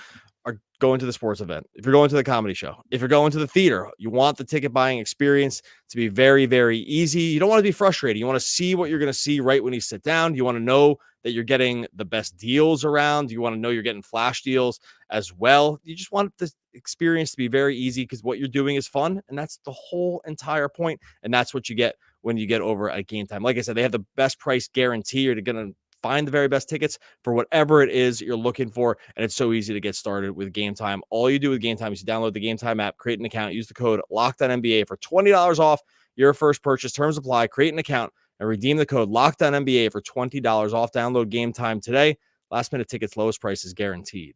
are going to the sports event, if you're going to the comedy show, if you're going to the theater, you want the ticket buying experience to be very, very easy. You don't want to be frustrated. You want to see what you're going to see right when you sit down. You want to know that you're getting the best deals around. You want to know you're getting flash deals as well. You just want the experience to be very easy because what you're doing is fun. And that's the whole entire point. And that's what you get when you get over at Gametime. Like I said, they have the best price guarantee. You're going to find the very best tickets for whatever it is you're looking for. And it's so easy to get started with Gametime. All you do with Gametime is you download the Gametime app, create an account, use the code LOCKEDONNBA for $20 off your first purchase. Terms apply. Create an account and redeem the code LOCKEDONNBA for $20 off. Download Gametime today. Last minute tickets, lowest prices guaranteed.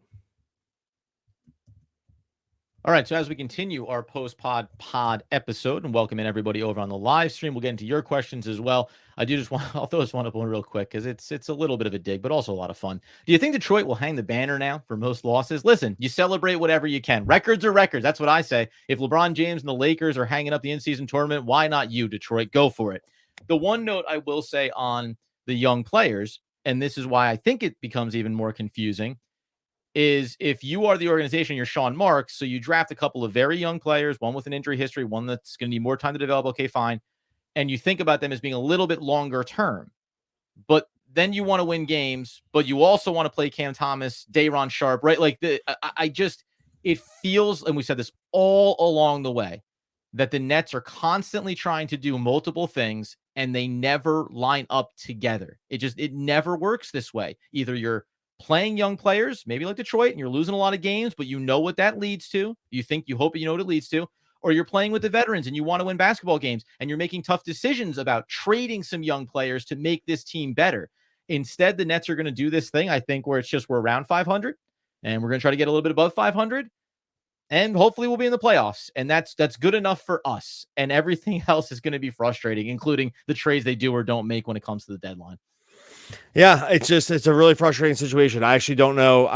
All right, so as we continue our post-pod episode and welcome in everybody over on the live stream, we'll get into your questions as well. I'll throw this one up real quick because it's a little bit of a dig, but also a lot of fun. Do you think Detroit will hang the banner now for most losses? Listen, you celebrate whatever you can. Records are records. That's what I say. If LeBron James and the Lakers are hanging up the in-season tournament, why not you, Detroit? Go for it. The one note I will say on the young players, and this is why I think it becomes even more confusing, is if you are the organization, you're Sean Marks, so you draft a couple of very young players, one with an injury history, one that's going to need more time to develop, okay, fine, and you think about them as being a little bit longer term, but then you want to win games, but you also want to play Cam Thomas, Day'Ron Sharpe, right? Like, it feels, and we said this all along the way, that the Nets are constantly trying to do multiple things, and they never line up together. It never works this way. Either you're playing young players, maybe like Detroit, and you're losing a lot of games, but you know what that leads to. You hope you know what it leads to. Or you're playing with the veterans and you want to win basketball games and you're making tough decisions about trading some young players to make this team better. Instead, the Nets are going to do this thing, I think, where we're around 500 and we're going to try to get a little bit above 500. And hopefully we'll be in the playoffs. And that's good enough for us. And everything else is going to be frustrating, including the trades they do or don't make when it comes to the deadline. Yeah, it's a really frustrating situation. I actually don't know.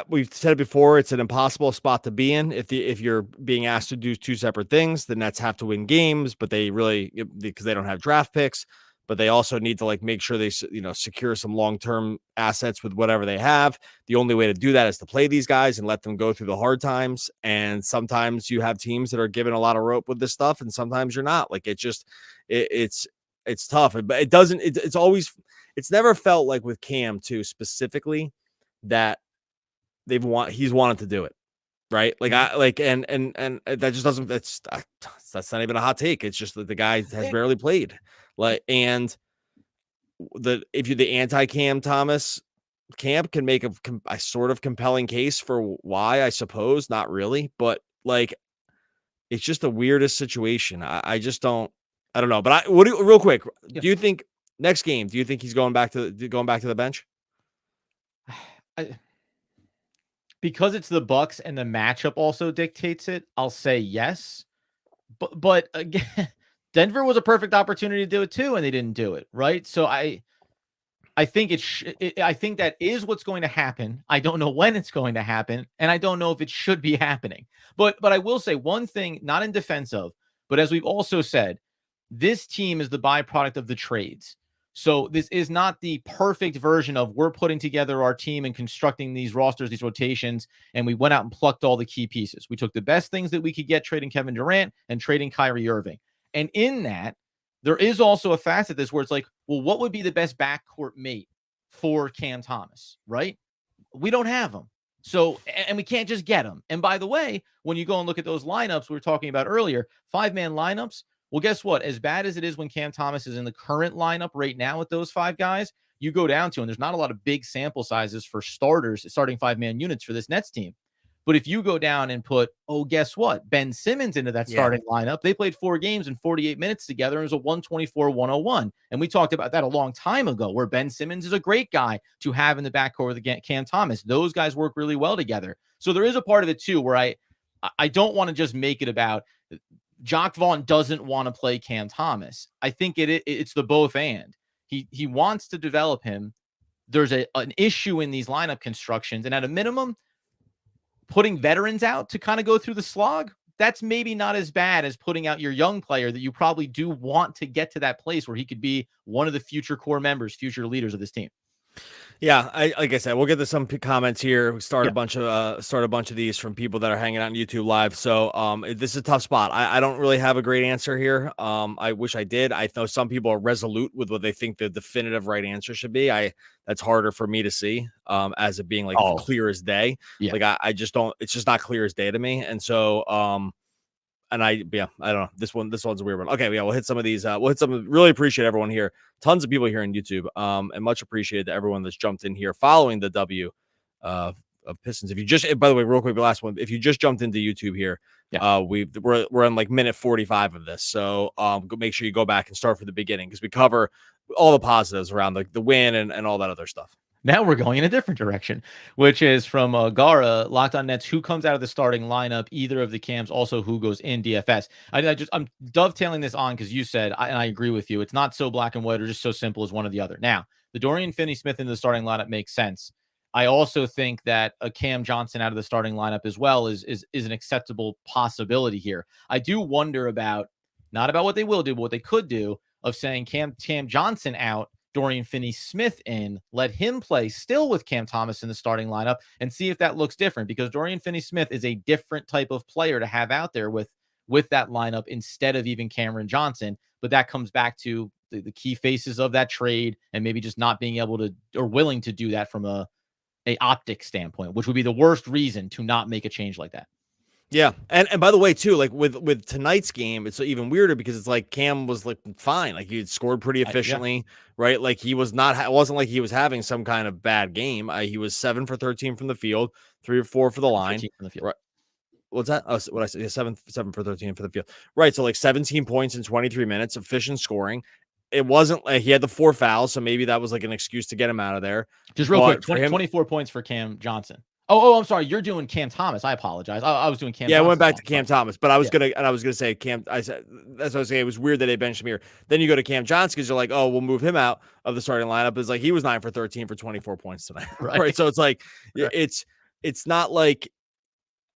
We've said it before. It's an impossible spot to be in. If you're being asked to do two separate things, the Nets have to win games, but they really, because they don't have draft picks, but they also need to make sure they, secure some long-term assets with whatever they have. The only way to do that is to play these guys and let them go through the hard times. And sometimes you have teams that are given a lot of rope with this stuff, and sometimes you're not. It's tough, but it's never felt like with Cam too, specifically, that he's wanted to do it. Right. And that just doesn't, that's not even a hot take. It's just that the guy has barely played. And if you're the anti-Cam Thomas camp can make a sort of compelling case for why, I suppose, not really, but it's just the weirdest situation. I don't know. But real quick, do you think next game, do you think he's going back to the bench? Because it's the Bucks and the matchup also dictates it, I'll say yes. But again, Denver was a perfect opportunity to do it too, and they didn't do it, right? So I think I think that is what's going to happen. I don't know when it's going to happen, and I don't know if it should be happening. But I will say one thing, not in defense of, but as we've also said, this team is the byproduct of the trades. So this is not the perfect version of we're putting together our team and constructing these rosters, these rotations, and we went out and plucked all the key pieces. We took the best things that we could get, trading Kevin Durant and trading Kyrie Irving. And in that, there is also a facet of this where it's well, what would be the best backcourt mate for Cam Thomas, right? We don't have them. So, and we can't just get them. And by the way, when you go and look at those lineups we were talking about earlier, 5-man lineups, well, guess what? As bad as it is when Cam Thomas is in the current lineup right now with those 5 guys, you go down to, and there's not a lot of big sample sizes for starting 5-man units for this Nets team. But if you go down and put, guess what? Ben Simmons into that starting lineup, they played 4 games and 48 minutes together. And it was a 124-101. And we talked about that a long time ago, where Ben Simmons is a great guy to have in the backcourt with Cam Thomas. Those guys work really well together. So there is a part of it too, where I don't want to just make it about Jacques Vaughn doesn't want to play Cam Thomas. I think it's the both and. He wants to develop him. There's an issue in these lineup constructions, and at a minimum, putting veterans out to kind of go through the slog, that's maybe not as bad as putting out your young player that you probably do want to get to that place where he could be one of the future core members, future leaders of this team. Yeah, like I said, we'll get to some comments here. We start a bunch of these from people that are hanging out on YouTube Live. So this is a tough spot. I don't really have a great answer here. I wish I did. I know some people are resolute with what they think the definitive right answer should be. That's harder for me to see as it being clear as day. Yeah. I just don't. It's just not clear as day to me. And so I don't know. This one's a weird one. Okay, we'll hit some of these. Really appreciate everyone here. Tons of people here on YouTube. And much appreciated to everyone that's jumped in here following the W of Pistons. If you just, by the way, real quick, the last one. If you just jumped into YouTube here, we're on minute 45 of this. So make sure you go back and start from the beginning, because we cover all the positives around the win and all that other stuff. Now we're going in a different direction, which is from Gara, Locked On Nets. Who comes out of the starting lineup? Either of the Cams. Also, who goes in DFS? I'm dovetailing this on because you said, and I agree with you, it's not so black and white or just so simple as one or the other. Now, the Dorian Finney-Smith into the starting lineup makes sense. I also think that a Cam Johnson out of the starting lineup as well is an acceptable possibility here. I do wonder about, not about what they will do, but what they could do, of saying Cam Johnson out, Dorian Finney-Smith in, let him play still with Cam Thomas in the starting lineup and see if that looks different, because Dorian Finney-Smith is a different type of player to have out there with that lineup instead of even Cameron Johnson. But that comes back to the key faces of that trade and maybe just not being able to or willing to do that from a optic standpoint, which would be the worst reason to not make a change like that. Yeah, and by the way, too, with tonight's game, it's even weirder because it's Cam was fine, he had scored pretty efficiently, right? He was not, it wasn't like he was having some kind of bad game. He was 7 for 13 from the field, 3 or 4 for the line. From the field. Right. What's that? Oh, what I said? Yeah, 7 for 13 for the field. Right. So 17 points in 23 minutes, efficient scoring. it wasn't like he had the 4 fouls, so maybe that was like an excuse to get him out of there. Just real quick, 24 points for Cam Johnson. Oh, I'm sorry. You're doing Cam Thomas. I apologize. I was doing Cam. Yeah, Johnson I went back to Cam Thomas, but I was gonna say Cam. I said that's what I was saying. It was weird that they benched Shamir. Then you go to Cam Johnson because you're like, oh, we'll move him out of the starting lineup. It's like he was 9 for 13 for 24 points tonight, right? So it's like it's not like,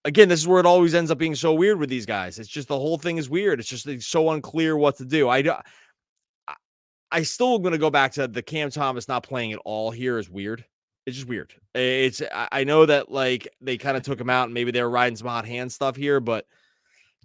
again, this is where it always ends up being so weird with these guys. It's just the whole thing is weird. It's just so unclear what to do. I still am going to go back to the Cam Thomas not playing at all here is weird. It's just weird. I know that like they kind of took him out and maybe they were riding some hot hand stuff here, but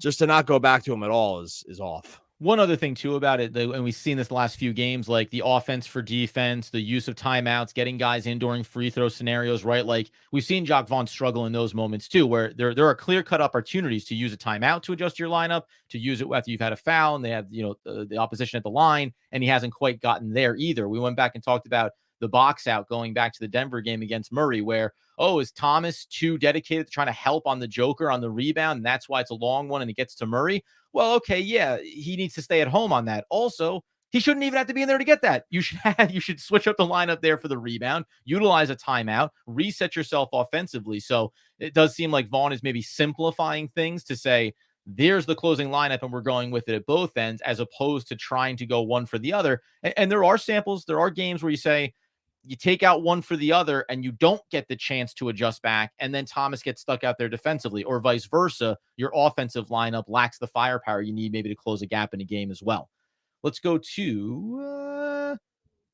just to not go back to him at all is off. One other thing too about it, and we've seen this the last few games, like the offense for defense, the use of timeouts, getting guys in during free throw scenarios, right? Like we've seen Jacque Vaughn struggle in those moments too, where there are clear-cut opportunities to use a timeout to adjust your lineup, to use it after you've had a foul, and they have the opposition at the line, and he hasn't quite gotten there either. We went back and talked about the box out going back to the Denver game against Murray, where, is Thomas too dedicated to trying to help on the Joker on the rebound, and that's why it's a long one and it gets to Murray? Well, okay, yeah, he needs to stay at home on that. Also, he shouldn't even have to be in there to get that. You should switch up the lineup there for the rebound, utilize a timeout, reset yourself offensively. So it does seem like Vaughn is maybe simplifying things to say, there's the closing lineup and we're going with it at both ends, as opposed to trying to go one for the other. And there are samples, there are games where you say, you take out one for the other and you don't get the chance to adjust back, and then Thomas gets stuck out there defensively, or vice versa. Your offensive lineup lacks the firepower you need maybe to close a gap in a game as well. Let's go to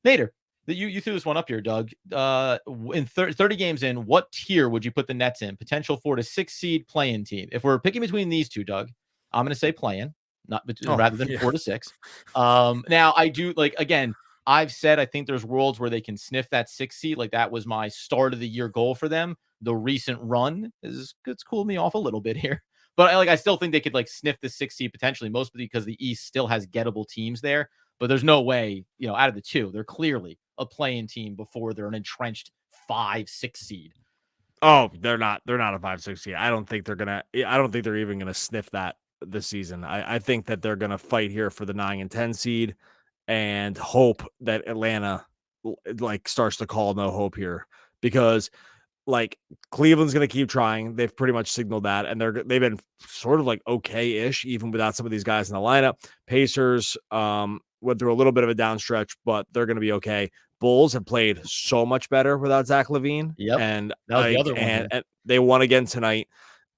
Nader. You threw this one up here, Doug. In 30 games in, what tier would you put the Nets in? Potential 4 to 6 seed play-in team. If we're picking between these two, Doug, I'm going to say play-in, rather than 4 to 6. Now I do again, I've said I think there's worlds where they can sniff that 6 seed. Like that was my start of the year goal for them. The recent run it's cooled me off a little bit here, but I still think they could sniff the 6 seed potentially, mostly because the East still has gettable teams there. But there's no way, out of the two, they're clearly a play-in team before they're an entrenched 5-6 seed. Oh, they're not a 5-6 seed. I don't think they're even gonna sniff that this season. I think that they're gonna fight here for the 9 and 10 seed. And hope that Atlanta starts to call no hope here, because Cleveland's going to keep trying. They've pretty much signaled that, and they've been sort of okay-ish even without some of these guys in the lineup. Pacers went through a little bit of a down stretch, but they're going to be okay. Bulls have played so much better without Zach LaVine. Yep. And that was the other one. And they won again tonight.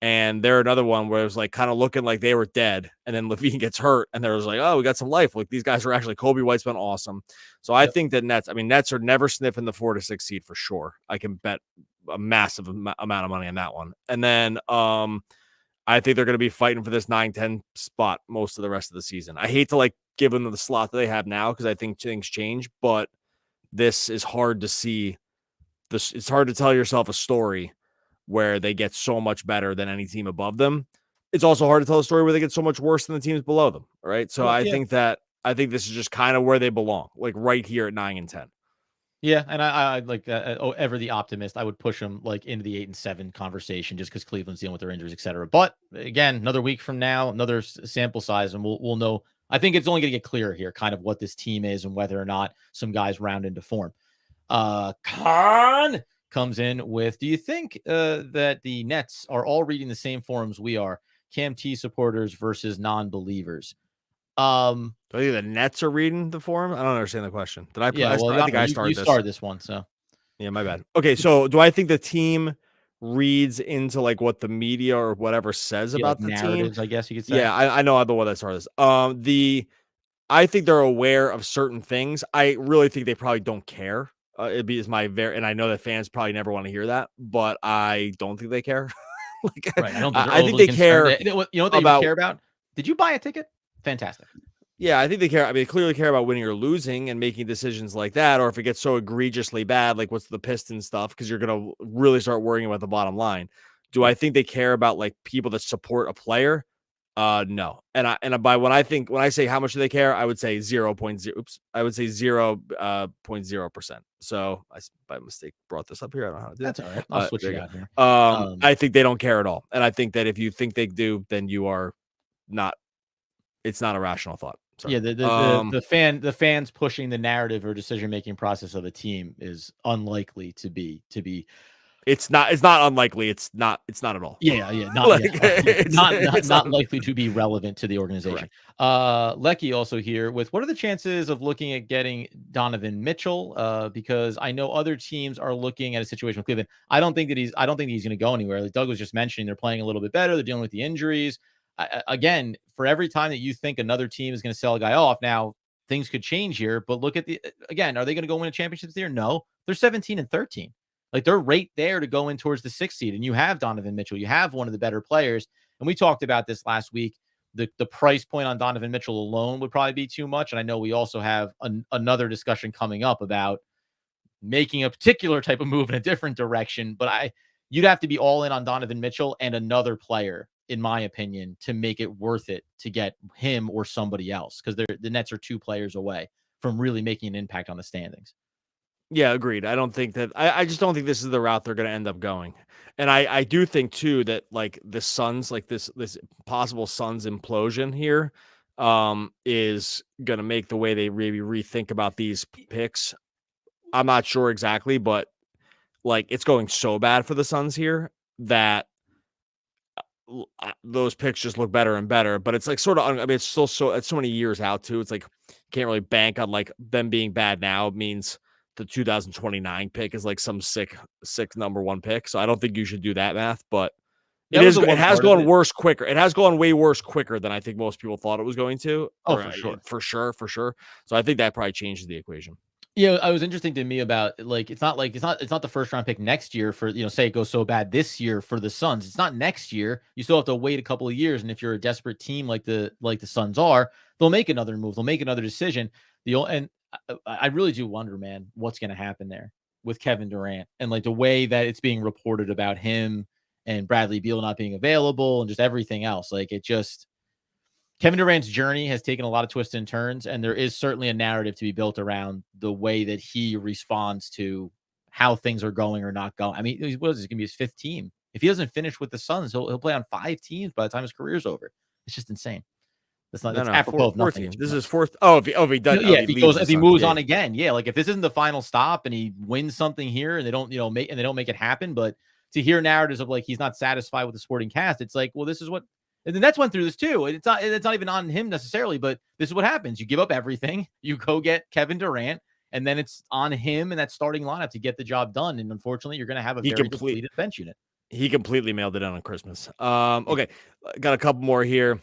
And they're another one where it was kind of looking like they were dead. And then LaVine gets hurt. And there was oh, we got some life. These guys are actually, Kobe White's been awesome. So I think that Nets are never sniffing the 4 to 6 seed for sure. I can bet a massive amount of money on that one. And then I think they're going to be fighting for this 9-10 spot most of the rest of the season. I hate to give them the slot that they have now, because I think things change, but this is hard to see. It's hard to tell yourself a story where they get so much better than any team above them. It's also hard to tell a story where they get so much worse than the teams below them. Right. So I think this is just kind of where they belong, right here at 9 and 10. Yeah. And I like ever the optimist, I would push them into the 8 and 7 conversation, just because Cleveland's dealing with their injuries, et cetera. But again, another week from now, another sample size, and we'll know. I think it's only going to get clearer here, kind of what this team is and whether or not some guys round into form. Khan comes in with, do you think that the Nets are all reading the same forums we are? Cam T supporters versus non-believers. Do I think the Nets are reading the forum? I don't understand the question. I think I started this. You started this one, so. Yeah, my bad. Okay, so do I think the team reads into what the media or whatever says about the narratives, team? I guess you could say. Yeah, I know I'm the one that started this. I think they're aware of certain things. I really think they probably don't care. And I know that fans probably never want to hear that, but I don't think they care. Right. I think they care. You know what they care about? Did you buy a ticket? Fantastic. Yeah, I think they care. They clearly care about winning or losing and making decisions like that. Or if it gets so egregiously bad, what's the Pistons stuff? Because you're going to really start worrying about the bottom line. Do I think they care about people that support a player? No. And when I say how much do they care, I would say 0.0. Oops. I would say 0.0%. So I by mistake brought this up here. I don't know how to do that. That's all right. I'll switch it out here. I think they don't care at all. And I think that if you think they do, then you are not. It's not a rational thought. Sorry. Yeah, the fans pushing the narrative or decision making process of the team is unlikely to be. It's not unlikely. It's not at all. Yeah, It's not likely to be relevant to the organization. Correct. Lecky also here with what are the chances of looking at getting Donovan Mitchell? Because I know other teams are looking at a situation with Cleveland. I don't think he's going to go anywhere. Like Doug was just mentioning, they're playing a little bit better. They're dealing with the injuries. Again, for every time that you think another team is going to sell a guy off, now things could change here. But look at again, are they going to go win a championship this year? No, they're 17-13. Like they're right there to go in towards the 6th seed. And you have Donovan Mitchell. You have one of the better players. And we talked about this last week. The price point on Donovan Mitchell alone would probably be too much. And I know we also have another discussion coming up about making a particular type of move in a different direction. But you'd have to be all in on Donovan Mitchell and another player, in my opinion, to make it worth it to get him or somebody else. Because the Nets are 2 players away from really making an impact on the standings. Yeah, agreed. I don't think that I just don't think this is the route they're going to end up going. And I do think too that like the Suns, like this possible Suns implosion here is going to make the way they really rethink about these picks. I'm not sure exactly, but like it's going so bad for the Suns here that those picks just look better and better. But it's like sort of, I mean, it's so many years out too. It's like can't really bank on like them being bad now. It means the 2029 pick is like some sick number 1 pick. So I don't think you should do that math, but it has gone worse quicker. It has gone way worse quicker than I think most people thought it was going to. Oh, for sure. So I think that probably changes the equation. Yeah, I was interesting to me about it's not the first round pick next year for, say it goes so bad this year for the Suns. It's not next year. You still have to wait a couple of years. And if you're a desperate team like the Suns are, they'll make another move. They'll make another decision. And I really do wonder, man, what's going to happen there with Kevin Durant and like the way that it's being reported about him and Bradley Beal not being available and just everything else. Like Kevin Durant's journey has taken a lot of twists and turns, and there is certainly a narrative to be built around the way that he responds to how things are going or not going. I mean, what is this going to be his 5th team? If he doesn't finish with the Suns, he'll play on 5 teams by the time his career's over. It's just insane. That's not apropos of nothing. This is his 4th. Oh, if he does, yeah. If he moves on again, yeah. Like if this isn't the final stop and he wins something here and they don't, make it happen, but to hear narratives of like he's not satisfied with the sporting cast, it's like, well, this is what. And the Nets went through this too. It's not even on him necessarily, but this is what happens. You give up everything, you go get Kevin Durant, and then it's on him and that starting lineup to get the job done. And unfortunately, you're going to have a very depleted bench unit. He completely mailed it on Christmas. Okay, got a couple more here.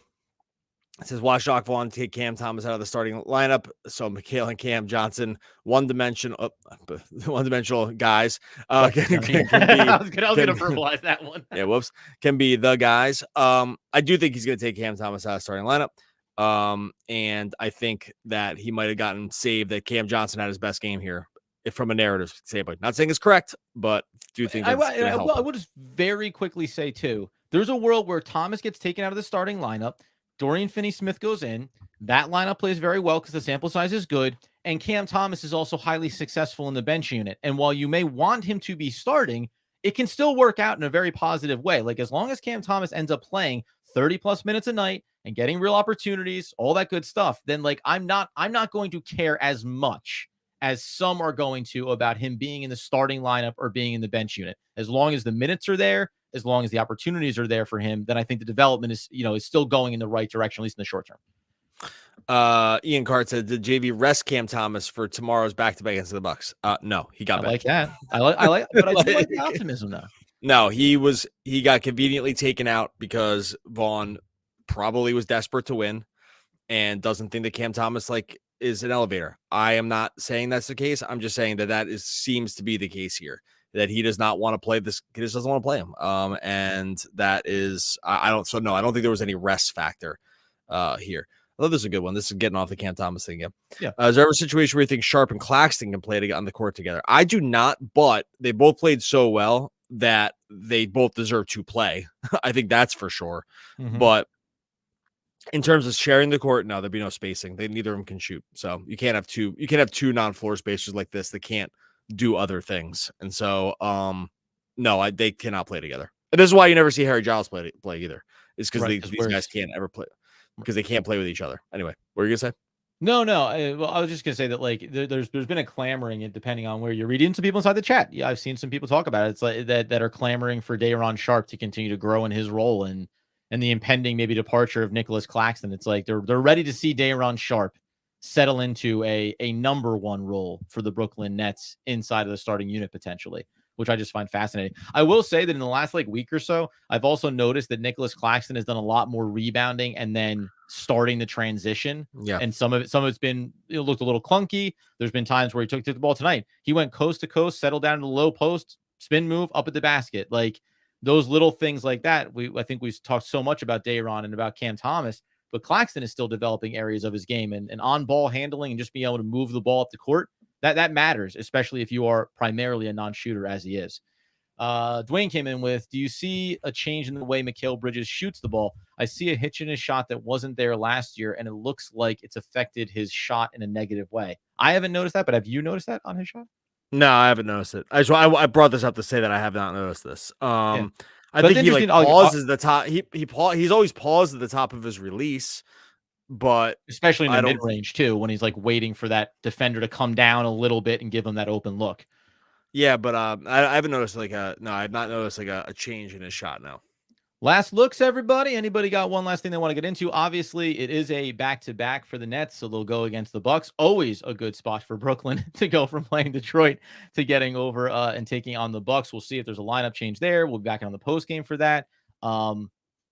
It says, watch Jacques Vaughn take Cam Thomas out of the starting lineup. So Mikal and Cam Johnson, one-dimensional guys. I was going to verbalize that one. Yeah, whoops. Can be the guys. I do think he's going to take Cam Thomas out of the starting lineup. And I think that he might have gotten saved that Cam Johnson had his best game here from a narrative standpoint. Not saying it's correct, but do think that's I would just very quickly say, too, there's a world where Thomas gets taken out of the starting lineup. Dorian Finney-Smith goes in. That lineup plays very well because the sample size is good. And Cam Thomas is also highly successful in the bench unit. And while you may want him to be starting, it can still work out in a very positive way. Like as long as Cam Thomas ends up playing 30+ minutes a night and getting real opportunities, all that good stuff, then like I'm not going to care as much as some are going to about him being in the starting lineup or being in the bench unit. As long as the minutes are there, as long as the opportunities are there for him, then I think the development is still going in the right direction, at least in the short term. Ian Cart said, did JV rest Cam Thomas for tomorrow's back-to-back against the Bucks? No, he got back. Like that. I like but I do like the optimism though. No, he got conveniently taken out because Vaughn probably was desperate to win and doesn't think that Cam Thomas is an elevator. I am not saying that's the case. I'm just saying that seems to be the case here. That he does not want to play this. He just doesn't want to play him. And that is, I don't think there was any rest factor here. I thought this is a good one. This is getting off the Cam Thomas thing again. Yeah. Is there ever a situation where you think Sharp and Claxton can play on the court together? I do not, but they both played so well that they both deserve to play. I think that's for sure. Mm-hmm. But in terms of sharing the court, no, there'd be no spacing. Neither of them can shoot. So you can't have two non-floor spacers like this that can't do other things. And so no, they cannot play together. And this is why you never see Harry Giles play either. It's because these guys can't ever play. because they can't play with each other. Anyway, what were you gonna say? No. Well, I was just gonna say that like there's been a clamoring, and depending on where you're reading, some people inside the chat. Yeah, I've seen some people talk about it. It's like that are clamoring for Day'Ron Sharpe to continue to grow in his role, and the impending maybe departure of Nicholas Claxton. It's like they're ready to see Day'Ron Sharpe settle into a number one role for the Brooklyn Nets inside of the starting unit potentially, which I just find fascinating. I will say that in the last like week or so, I've also noticed that Nicholas Claxton has done a lot more rebounding and then starting the transition. Yeah. And some of it's been, it looked a little clunky. There's been times where he took the ball tonight. He went coast to coast, settled down to the low post, spin move up at the basket. Like those little things like that. I think we've talked so much about Day'Ron and about Cam Thomas, but Claxton is still developing areas of his game and on ball handling and just being able to move the ball up the court. That matters, especially if you are primarily a non-shooter as he is. Dwayne came in with, do you see a change in the way Mikal Bridges shoots the ball? I see a hitch in his shot that wasn't there last year, and it looks like it's affected his shot in a negative way. I haven't noticed that, but have you noticed that on his shot? No, I haven't noticed it. I brought this up to say that I have not noticed this. Yeah. I think he like pauses the top. He's always paused at the top of his release, but especially in the mid range too, when he's like waiting for that defender to come down a little bit and give him that open look. Yeah, but I haven't noticed like I've not noticed like a change in his shot now. Last looks, everybody. Anybody got one last thing they want to get into? Obviously, it is a back-to-back for the Nets, so they'll go against the Bucks. Always a good spot for Brooklyn to go from playing Detroit to getting over and taking on the Bucks. We'll see if there's a lineup change there. We'll be back on the post game for that. But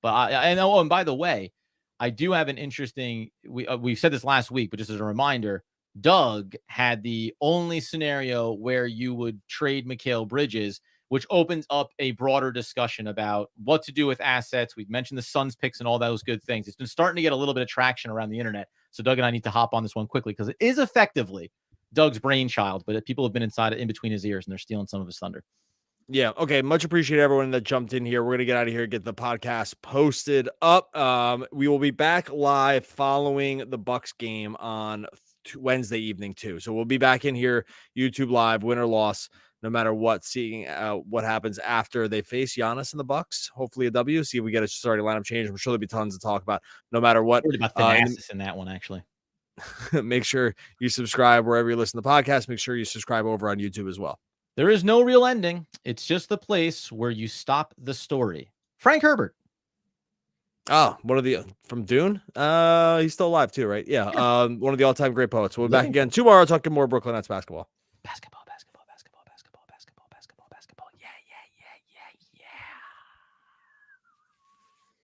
I know. And by the way, I do have an interesting. We've said this last week, but just as a reminder, Doug had the only scenario where you would trade Mikal Bridges, which opens up a broader discussion about what to do with assets. We've mentioned the Suns picks and all those good things. It's been starting to get a little bit of traction around the internet. So Doug and I need to hop on this one quickly because it is effectively Doug's brainchild, but people have been in between his ears and they're stealing some of his thunder. Yeah. Okay. Much appreciate everyone that jumped in here. We're going to get out of here, get the podcast posted up. We will be back live following the Bucks game on Wednesday evening too. So we'll be back in here, YouTube live, win or loss, no matter what, seeing what happens after they face Giannis and the Bucks. Hopefully a W. See if we get a starting lineup change. I'm sure there'll be tons to talk about, no matter what. About Thanasis in that one, actually. Make sure you subscribe wherever you listen to the podcast. Make sure you subscribe over on YouTube as well. There is no real ending. It's just the place where you stop the story. Frank Herbert. Oh, one of the from Dune. He's still alive too, right? Yeah. One of the all-time great poets. We'll be back again tomorrow talking more Brooklyn Nets basketball.